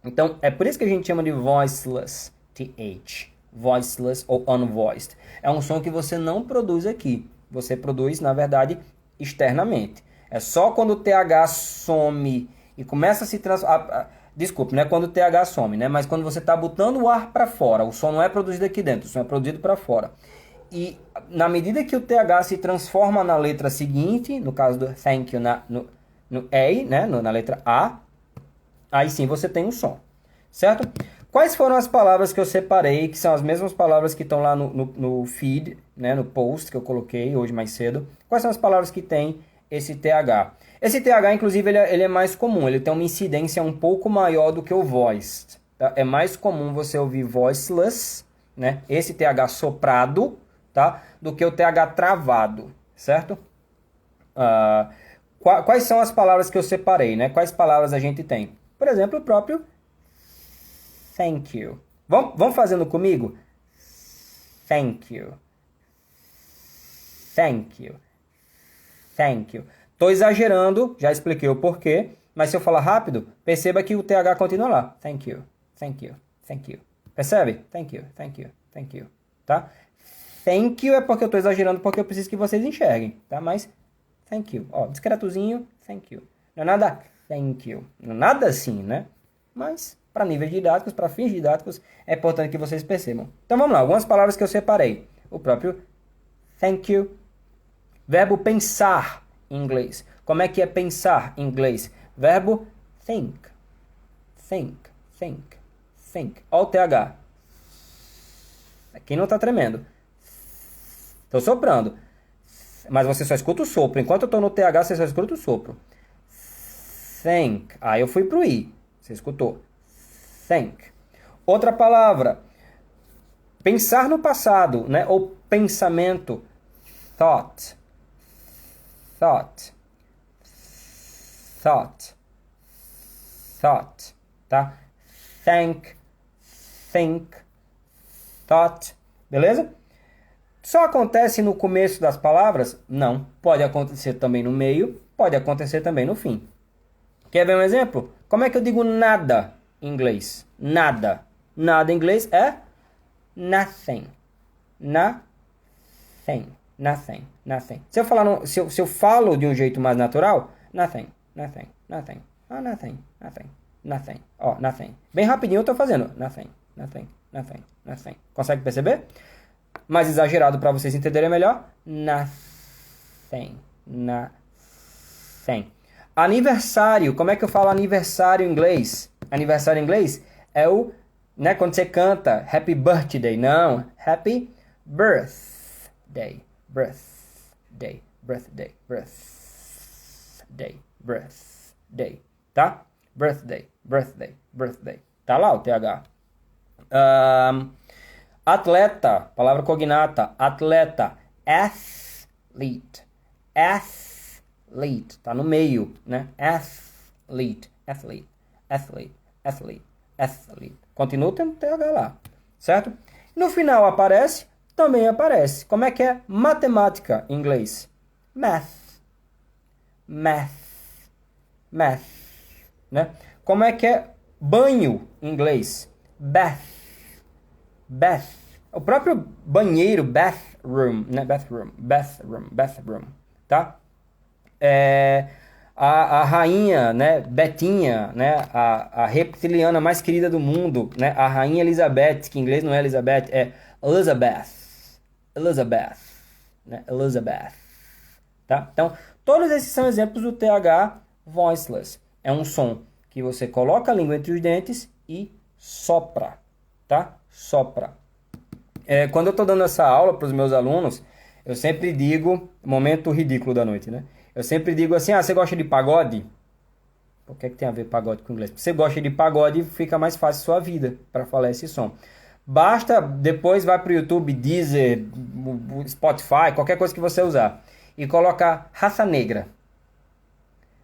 Então é por isso que a gente chama de voiceless, TH. Voiceless ou unvoiced. É um som que você não produz aqui. Você produz, na verdade, externamente. É só quando o TH some e começa a se transformar. Desculpe, não é quando o TH some, né? Mas quando você está botando o ar para fora. O som não é produzido aqui dentro, o som é produzido para fora. E na medida que o TH se transforma na letra seguinte, no caso do thank you, no A, né? Na letra A, aí sim você tem um som. Certo? Quais foram as palavras que eu separei, que são as mesmas palavras que estão lá no feed, né, no post que eu coloquei hoje mais cedo? Quais são as palavras que tem esse TH? Esse TH, inclusive, ele é mais comum, ele tem uma incidência um pouco maior do que o voiced. Tá? É mais comum você ouvir voiceless, né, esse TH soprado, tá, do que o TH travado, certo? Quais são as palavras que eu separei, né? Quais palavras a gente tem? Por exemplo, o próprio thank you. Vamos fazendo comigo? Thank you. Thank you. Thank you. Tô exagerando, já expliquei o porquê, mas se eu falar rápido, perceba que o TH continua lá. Thank you. Thank you. Thank you. Percebe? Thank you. Thank you. Thank you. Tá? Thank you é porque eu tô exagerando, porque eu preciso que vocês enxerguem, tá? Mas thank you. Ó, discretozinho, thank you. Não é nada thank you. Não é nada assim, né? Mas para níveis didáticos, para fins didáticos, é importante que vocês percebam. Então vamos lá, algumas palavras que eu separei. O próprio thank you. Verbo pensar em inglês. Como é que é pensar em inglês? Verbo think. Think, think, think. Olha o TH. Aqui não está tremendo. Estou soprando. Mas você só escuta o sopro. Enquanto eu estou no TH, você só escuta o sopro. Think. Aí eu fui para o I. Você escutou. Think. Outra palavra. Pensar no passado, né? Ou pensamento. Thought. Thought. Thought. Thought. Tá? Think. Think. Thought. Beleza? Só acontece no começo das palavras? Não. Pode acontecer também no meio. Pode acontecer também no fim. Quer ver um exemplo? Como é que eu digo nada em inglês? Nada. Nada em inglês é nothing. Nothing. Nothing. Nothing. Se eu falar se eu falo de um jeito mais natural, nothing. Nothing. Nothing. Oh, nothing. Nothing. Nothing. Ó, nothing. Bem rapidinho eu tô fazendo. Nothing. Nothing. Nothing. Nothing. Consegue perceber? Mais exagerado para vocês entenderem melhor. Nothing. Nothing. Aniversário. Como é que eu falo aniversário em inglês? Aniversário em inglês é o, né, quando você canta Happy Birthday. Não. Happy Birthday. Birthday. Birthday. Birthday. Birthday. Tá? Birthday. Birthday. Birthday. Tá lá o TH. Atleta. Palavra cognata. Atleta. Athlete. Athlete. Tá no meio, né? Athlete. Athlete. athlete, athlete, athlete. Continua tendo TH lá, certo? No final aparece, também aparece. Como é que é matemática em inglês? Math, math, math, né? Como é que é banho em inglês? Bath, bath. O próprio banheiro, bathroom, né? Bathroom, tá? A rainha, né? Betinha, né? A reptiliana mais querida do mundo, né? A rainha Elizabeth, que em inglês não é Elizabeth, é Elizabeth, Elizabeth, né? Elizabeth, tá? Então, todos esses são exemplos do TH voiceless. É um som que você coloca a língua entre os dentes e sopra, tá? Sopra. Quando eu estou dando essa aula para os meus alunos, eu sempre digo, momento ridículo da noite, né? Eu sempre digo assim, você gosta de pagode? O que é que tem a ver pagode com inglês? Se você gosta de pagode, fica mais fácil a sua vida para falar esse som. Basta, depois vai para o YouTube, Deezer, Spotify, qualquer coisa que você usar, e colocar Raça Negra.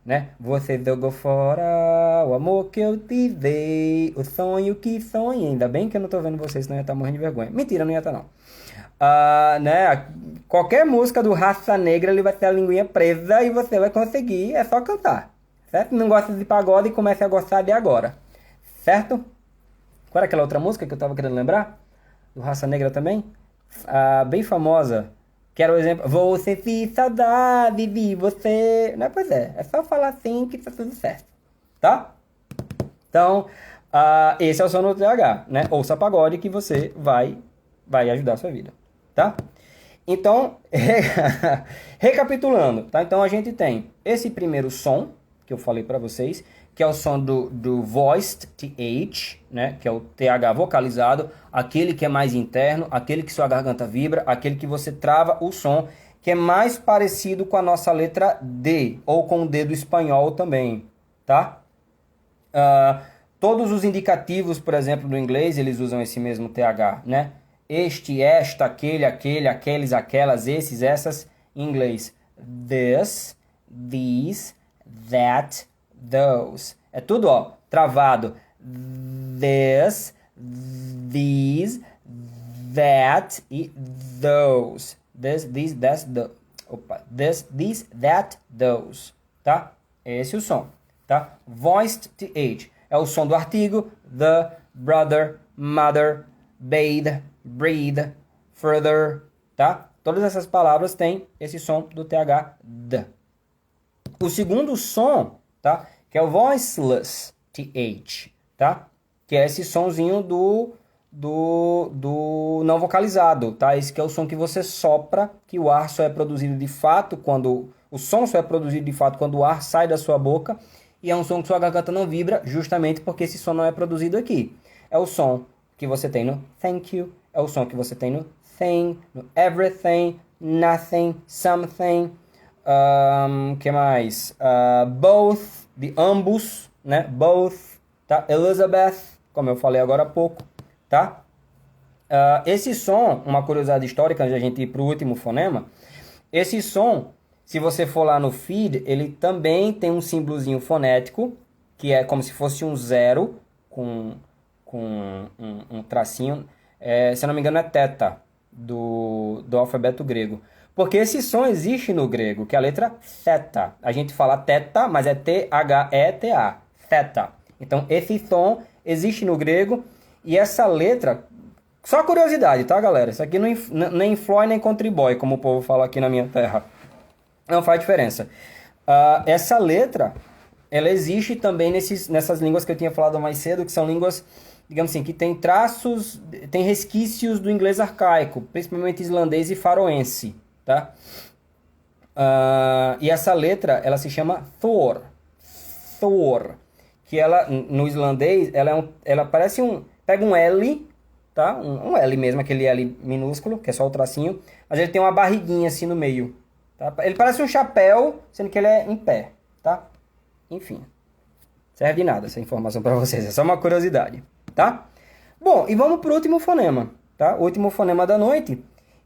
Né? Você jogou fora o amor que eu te dei, o sonho que sonhei. Ainda bem que eu não tô vendo vocês, senão eu ia estar morrendo de vergonha. Mentira, não ia estar não. Né? Qualquer música do Raça Negra, ele vai ter a linguinha presa e você vai conseguir, é só cantar. Certo? Não gosta de pagode e comece a gostar de agora. Certo? Qual era aquela outra música que eu tava querendo lembrar? Do Raça Negra também? Bem famosa. Quero o exemplo. Vou sentir saudade de você. Né? Pois é só falar assim que tá tudo certo. Tá? Então, esse é o som no TH, né? Ouça pagode que você vai ajudar a sua vida. Tá? Então, recapitulando, tá? Então a gente tem esse primeiro som que eu falei para vocês, que é o som do voiced TH, né? Que é o TH vocalizado, aquele que é mais interno, aquele que sua garganta vibra, aquele que você trava o som, que é mais parecido com a nossa letra D, ou com o D do espanhol também, tá? Todos os indicativos, por exemplo, do inglês, eles usam esse mesmo TH, né? Este, esta, aquele, aqueles, aquelas, esses, essas, em inglês. This, these, that, those. É tudo, ó, travado. This, these, that e those. This, these, that, those. Opa. This, these, that, those. Tá? Esse é o som. Tá? Voiced TH. É o som do artigo the, brother, mother, bathe, breathe, further, tá? Todas essas palavras têm esse som do TH D. O segundo som, tá? Que é o voiceless TH, tá? Que é esse sonzinho do não vocalizado, tá? Esse que é o som que você sopra, que o ar só é produzido de fato quando... O som só é produzido de fato quando o ar sai da sua boca, e é um som que sua garganta não vibra, justamente porque esse som não é produzido aqui. É o som que você tem no thank you, é o som que você tem no thing, no everything, nothing, something, que mais? Both, de ambos, né? Both, tá? Elizabeth, como eu falei agora há pouco, tá? Esse som, uma curiosidade histórica, antes de a gente ir para o último fonema, esse som, se você for lá no feed, ele também tem um símbolozinho fonético, que é como se fosse um zero, com um tracinho, se eu não me engano é teta, do alfabeto grego. Porque esse som existe no grego, que é a letra theta. A gente fala teta, mas é T-H-E-T-A, theta. Então esse som existe no grego, e essa letra, só curiosidade, tá galera? Isso aqui nem influi nem contribui, como o povo fala aqui na minha terra. Não faz diferença. Essa letra, ela existe também nessas línguas que eu tinha falado mais cedo, que são línguas, digamos assim, que tem traços, tem resquícios do inglês arcaico, principalmente islandês e faroense, tá? E essa letra, ela se chama Thor, que ela, no islandês, ela parece pega um L, tá? Um L mesmo, aquele L minúsculo, que é só o tracinho, mas ele tem uma barriguinha assim no meio, tá? Ele parece um chapéu, sendo que ele é em pé, tá? Enfim, serve de nada essa informação para vocês, é só uma curiosidade, tá? Bom, e vamos pro último fonema, tá? O último fonema da noite,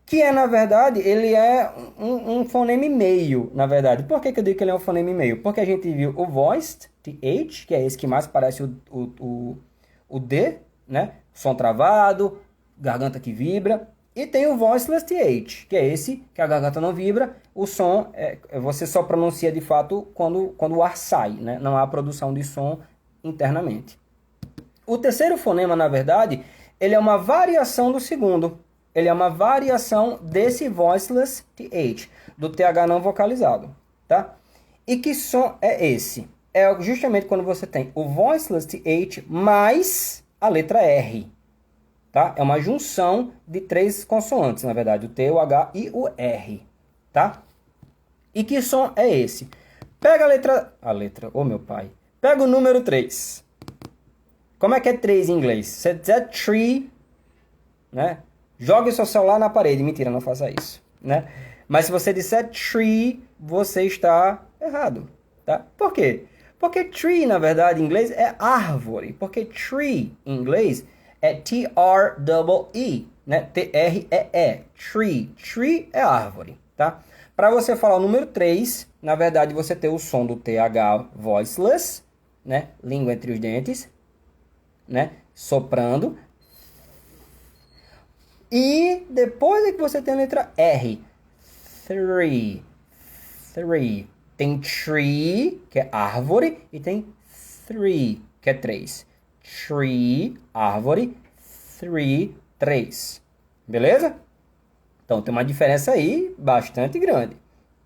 que é, na verdade, ele é um fonema e meio, na verdade. Por que eu digo que ele é um fonema e meio? Porque a gente viu o voiced, TH, que é esse que mais parece o D, né? Som travado, garganta que vibra. E tem o voiceless TH, que é esse que a garganta não vibra, o som, você só pronuncia de fato quando o ar sai, né? Não há produção de som internamente. O terceiro fonema, na verdade, ele é uma variação do segundo. Ele é uma variação desse voiceless TH, do TH não vocalizado, tá? E que som é esse? É justamente quando você tem o voiceless TH mais a letra R, tá? É uma junção de 3 consoantes, na verdade, o T, o H e o R, tá? E que som é esse? Pega a letra, ô meu pai. Pega o número 3. Como é que é 3 em inglês? Você diz tree, né? Jogue seu celular na parede. Mentira, não faça isso, né? Mas se você disser tree, você está errado, tá? Por quê? Porque tree, na verdade, em inglês é árvore. Porque tree, em inglês, é T-R-E-E, né? T-R-E-E, tree. Tree é árvore, tá? Para você falar o número 3, na verdade, você tem o som do TH voiceless, né? Língua entre os dentes, né? Soprando. E depois é que você tem a letra R. Three. Tem tree, que é árvore, e tem three, que é 3. Tree, árvore, three, 3. Beleza? Então tem uma diferença aí bastante grande,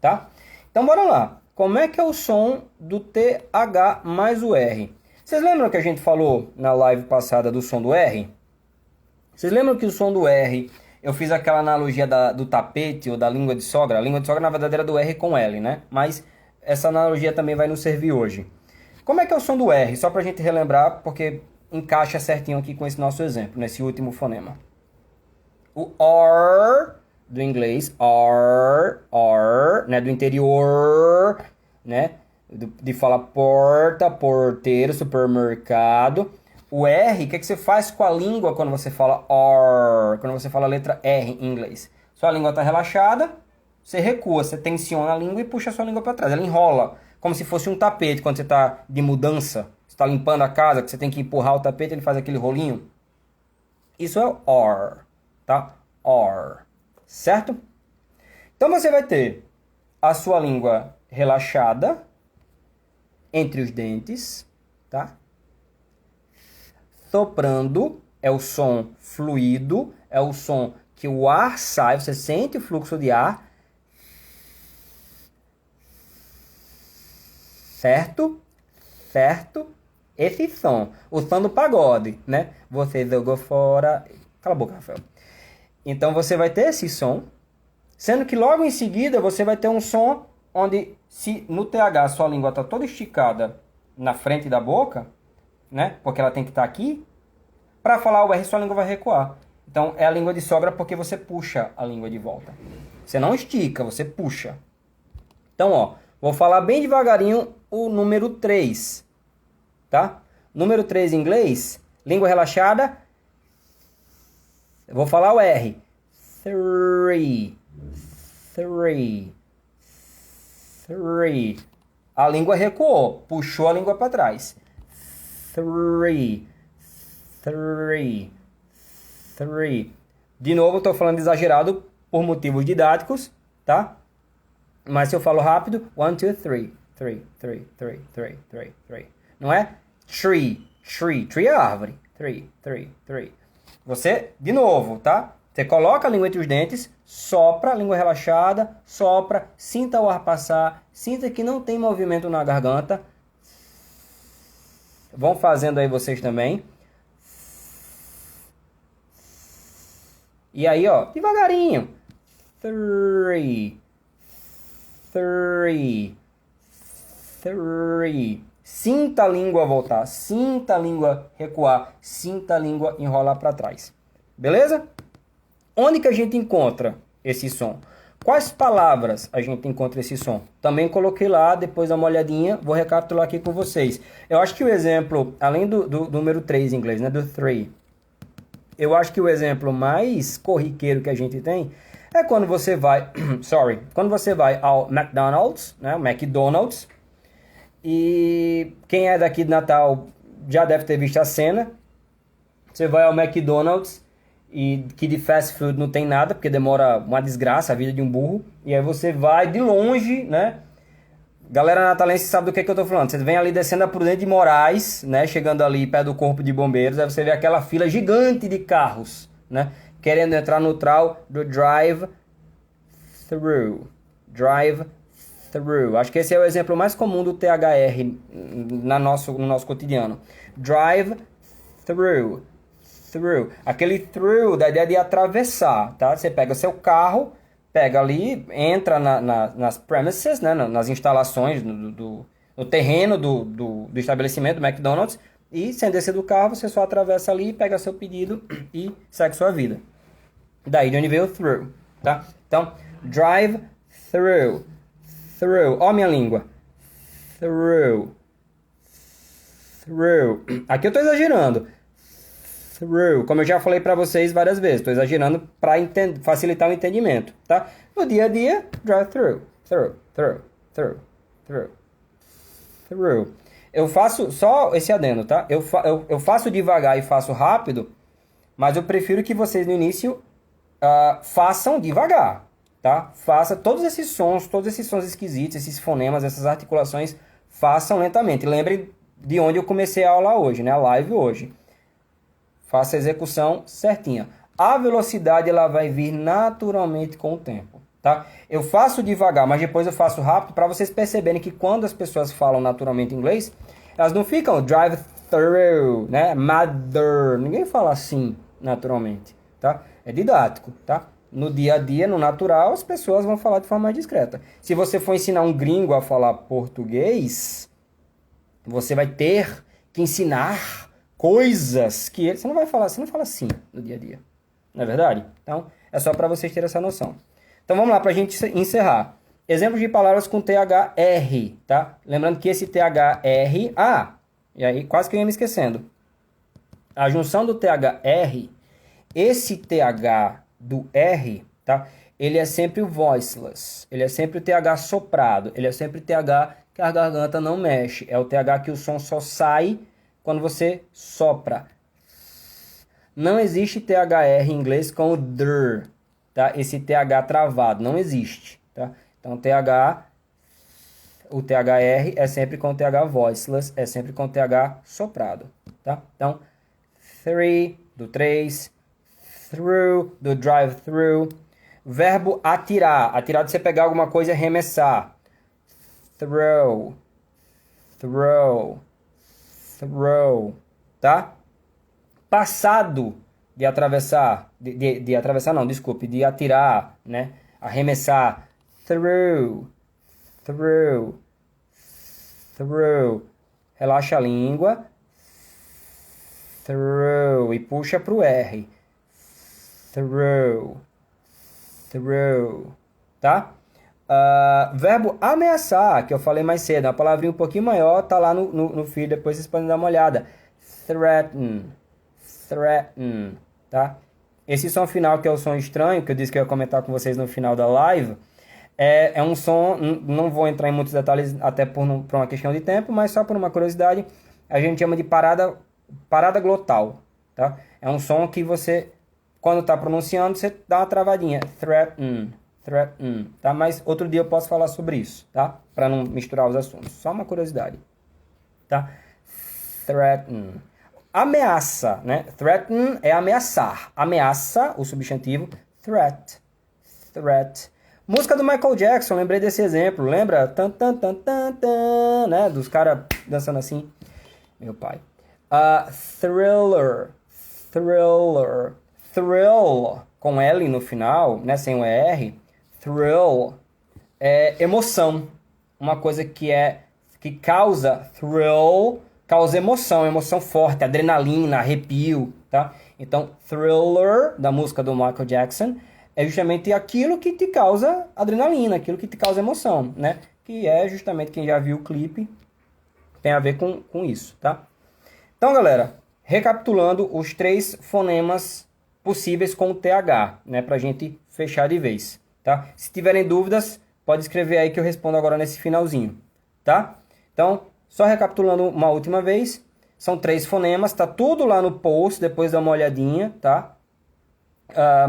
tá? Então bora lá. Como é que é o som do TH mais o R? Vocês lembram que a gente falou na live passada do som do R? Vocês lembram que o som do R, eu fiz aquela analogia do tapete ou da língua de sogra? A língua de sogra, na verdade, era do R com L, né? Mas essa analogia também vai nos servir hoje. Como é que é o som do R? Só pra gente relembrar, porque encaixa certinho aqui com esse nosso exemplo, nesse último fonema. O R, do inglês, R, né? Do interior, né? De falar porta, porteiro, supermercado. O R, o que você faz com a língua quando você fala R? Quando você fala a letra R em inglês? Sua língua está relaxada, você recua, você tensiona a língua e puxa a sua língua para trás. Ela enrola, como se fosse um tapete quando você está de mudança. Você está limpando a casa, que você tem que empurrar o tapete, ele faz aquele rolinho. Isso é o R, tá? R, certo? Então você vai ter a sua língua relaxada entre os dentes, tá? Soprando é o som fluido, é o som que o ar sai, você sente o fluxo de ar, certo? Esse som, o som do pagode, né? Você jogou fora... Cala a boca, Rafael. Então você vai ter esse som, sendo que logo em seguida você vai ter um som onde, se no TH sua língua está toda esticada na frente da boca, né? Porque ela tem que estar aqui. Para falar o R, sua língua vai recuar. Então, é a língua de sogra porque você puxa a língua de volta. Você não estica, você puxa. Então, ó, vou falar bem devagarinho o número 3, tá? Número 3 em inglês, língua relaxada. Eu vou falar o R. Three. A língua recuou, puxou a língua para trás. Three. De novo, estou falando exagerado por motivos didáticos, tá? Mas se eu falo rápido, 1, 2, 3. 3. Não é? Tree é árvore. 3. Você, de novo, tá? Você coloca a língua entre os dentes, sopra, a língua relaxada, sopra, sinta o ar passar, sinta que não tem movimento na garganta. Vão fazendo aí vocês também. E aí, ó, devagarinho. 3. Sinta a língua voltar, sinta a língua recuar, sinta a língua enrolar para trás. Beleza? Onde que a gente encontra esse som? Quais palavras a gente encontra esse som? Também coloquei lá, depois dá uma olhadinha, vou recapitular aqui com vocês. Eu acho que o exemplo, além do número 3 em inglês, né, do 3, eu acho que o exemplo mais corriqueiro que a gente tem é é quando você vai, quando você vai ao McDonald's, né, o McDonald's, e quem é daqui de Natal já deve ter visto a cena. Você vai ao McDonald's e que de fast food não tem nada, porque demora uma desgraça, a vida de um burro. E aí você vai de longe, né? Galera natalense sabe do que eu tô falando. Você vem ali descendo a Prudente de Moraes, né? Chegando ali perto do Corpo de Bombeiros, aí você vê aquela fila gigante de carros, né? Querendo entrar no trau do drive-thru. Drive-thru. Acho que esse é o exemplo mais comum do THR no nosso cotidiano. Drive-thru. Through. Aquele through da ideia de atravessar, tá? Você pega o seu carro, pega ali, entra nas premises, né? Nas instalações, no terreno do estabelecimento, do McDonald's, e sem descer do carro, você só atravessa ali, pega seu pedido e segue sua vida. Daí de onde veio o through, tá? Então, drive through. Through. Ó minha língua. Through. Through. Aqui eu tô exagerando. Through, como eu já falei para vocês várias vezes, estou exagerando para facilitar o entendimento, tá? No dia a dia, drive through. Eu faço só esse adendo, tá? Eu faço devagar e faço rápido, mas eu prefiro que vocês no início façam devagar, tá? Faça todos esses sons esquisitos, esses fonemas, essas articulações, façam lentamente. Lembre de onde eu comecei a aula hoje, né? A live hoje. Faça a execução certinha. A velocidade ela vai vir naturalmente com o tempo, tá? Eu faço devagar, mas depois eu faço rápido para vocês perceberem que quando as pessoas falam naturalmente inglês, elas não ficam drive through, né? Mother. Ninguém fala assim naturalmente, tá? É didático, tá? No dia a dia, no natural, as pessoas vão falar de forma mais discreta. Se você for ensinar um gringo a falar português, você vai ter que ensinar coisas que ele... Você não fala assim no dia a dia. Não é verdade? Então, é só para vocês terem essa noção. Então, vamos lá para a gente encerrar. Exemplos de palavras com THR, tá? Lembrando que esse THR... e aí quase que eu ia me esquecendo. A junção do THR, esse TH do R, tá? Ele é sempre o voiceless. Ele é sempre o TH soprado. Ele é sempre o TH que a garganta não mexe. É o TH que o som só sai quando você sopra. Não existe THR em inglês com o dr, tá? Esse TH travado, não existe, tá? Então, o THR é sempre com o TH voiceless, é sempre com o TH soprado, tá? Então, three, do 3, through, do drive-through. Verbo atirar, atirar de você pegar alguma coisa e arremessar. Throw, throw. Throw, tá? Passado de atravessar, de atravessar não, desculpe, de atirar, né? Arremessar. Through. Relaxa a língua. Throw. E puxa pro R. Throw. Tá? Verbo ameaçar, que eu falei mais cedo, uma palavrinha um pouquinho maior, tá lá no feed, depois vocês podem dar uma olhada. Threaten, tá? Esse som final, que é o som estranho, que eu disse que eu ia comentar com vocês no final da live, é um som, não vou entrar em muitos detalhes, até por uma questão de tempo, mas só por uma curiosidade, a gente chama de parada glotal, tá? É um som que você, quando tá pronunciando, você dá uma travadinha. Threaten, tá? Mas outro dia eu posso falar sobre isso, tá? Para não misturar os assuntos. Só uma curiosidade, tá? Threaten. Ameaça, né? Threaten é ameaçar. Ameaça, o substantivo. Threat. Música do Michael Jackson, lembrei desse exemplo. Lembra? Tan, tan, tan, tan, tan, né? Dos caras dançando assim. Meu pai. Thriller. Thrill, com L no final, né? Sem o R. Thrill é emoção, uma coisa que causa thrill, causa emoção forte, adrenalina, arrepio, tá? Então, Thriller, da música do Michael Jackson, é justamente aquilo que te causa adrenalina, aquilo que te causa emoção, né? Que é justamente, quem já viu o clipe, tem a ver com isso, tá? Então, galera, recapitulando os 3 fonemas possíveis com o TH, né? Pra gente fechar de vez, tá? Se tiverem dúvidas, pode escrever aí que eu respondo agora nesse finalzinho, tá? Então, só recapitulando uma última vez, são 3 fonemas, tá tudo lá no post, depois dá uma olhadinha, tá?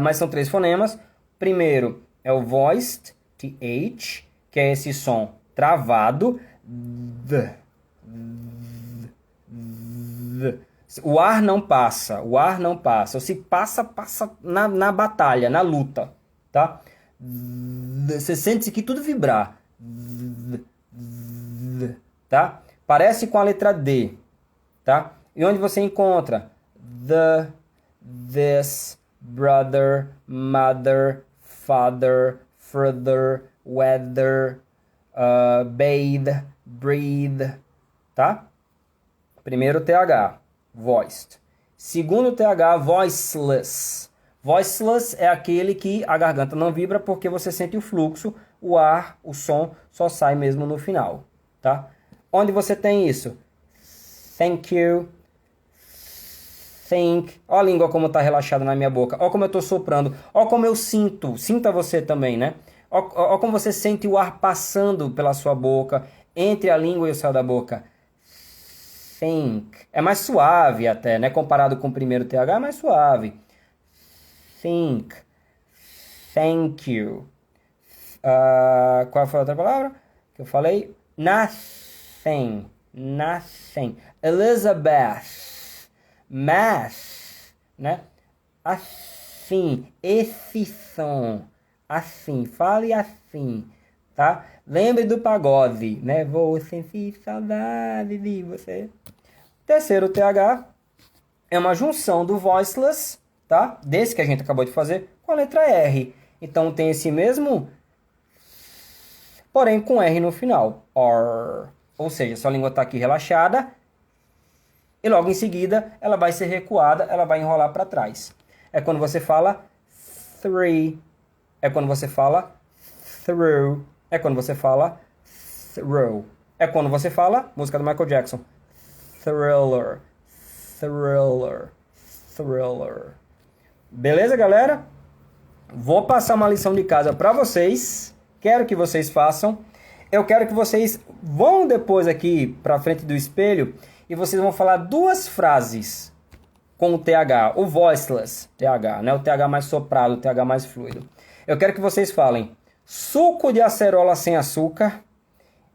Mas são 3 fonemas. Primeiro é o voiced, TH, que é esse som travado. O ar não passa, o ar não passa. Ou se passa, passa na batalha, na luta, tá? Você sente aqui tudo vibrar, tá? Parece com a letra D, tá? E onde você encontra the, this, brother, mother, father, further, weather, bathe, breathe, tá? Primeiro TH, voiced. Segundo TH, voiceless. Voiceless é aquele que a garganta não vibra porque você sente o fluxo, o ar, o som só sai mesmo no final, tá? Onde você tem isso? Thank you. Think. Ó a língua como tá relaxada na minha boca. Ó como eu tô soprando. Ó como eu sinto. Sinta você também, né? Ó como você sente o ar passando pela sua boca, entre a língua e o céu da boca. Think. É mais suave até, né? Comparado com o primeiro TH, é mais suave. Think. Thank you. Qual foi a outra palavra que eu falei? Nothing. Nothing. Elizabeth. Math. Né? Assim. Esse som. Assim. Fale assim. Tá? Lembre do pagode, né? Vou sentir saudade de você. Terceiro TH é uma junção do voiceless, tá? Desse que a gente acabou de fazer, com a letra R. Então tem esse mesmo, porém com R no final. Or. Ou seja, sua língua está aqui relaxada e logo em seguida ela vai ser recuada, ela vai enrolar para trás. É quando você fala three. É quando você fala through. É quando você fala throw. É quando você fala, música do Michael Jackson, thriller, thriller, thriller. Beleza, galera? Vou passar uma lição de casa para vocês. Quero que vocês façam. Eu quero que vocês vão depois aqui para frente do espelho e vocês vão falar 2 frases com o TH, o voiceless TH, né? O TH mais soprado, o TH mais fluido. Eu quero que vocês falem suco de acerola sem açúcar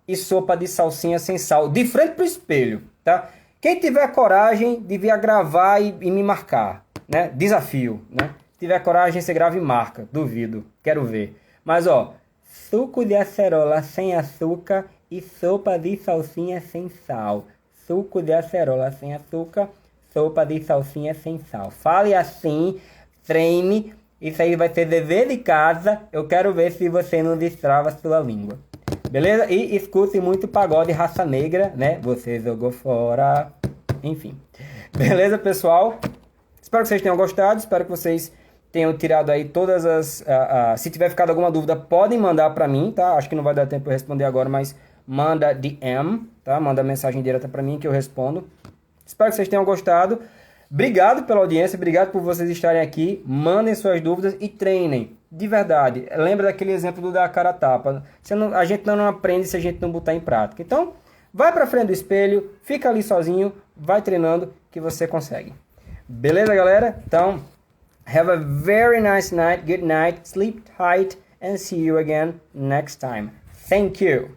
e sopa de salsinha sem sal, de frente pro espelho, tá? Quem tiver coragem, devia gravar e me marcar, né? Desafio, né? Se tiver coragem, você grava e marca, duvido, quero ver. Mas, ó, suco de acerola sem açúcar e sopa de salsinha sem sal. Suco de acerola sem açúcar, sopa de salsinha sem sal. Fale assim, treine. Isso aí vai ser dever de casa. Eu quero ver se você não destrava a sua língua. Beleza? E escute muito pagode raça negra, né? Você jogou fora. Enfim. Beleza, pessoal? Espero que vocês tenham gostado. Espero que vocês tenham tirado aí todas as... se tiver ficado alguma dúvida, podem mandar pra mim, tá? Acho que não vai dar tempo de eu responder agora, mas manda DM, tá? Manda mensagem direta pra mim que eu respondo. Espero que vocês tenham gostado. Obrigado pela audiência, obrigado por vocês estarem aqui. Mandem suas dúvidas e treinem. De verdade. Lembra daquele exemplo do da cara a tapa. A gente não aprende se a gente não botar em prática. Então, vai pra frente do espelho, fica ali sozinho, vai treinando que você consegue. Beleza, galera? Então, have a very nice night, good night, sleep tight, and see you again next time. Thank you.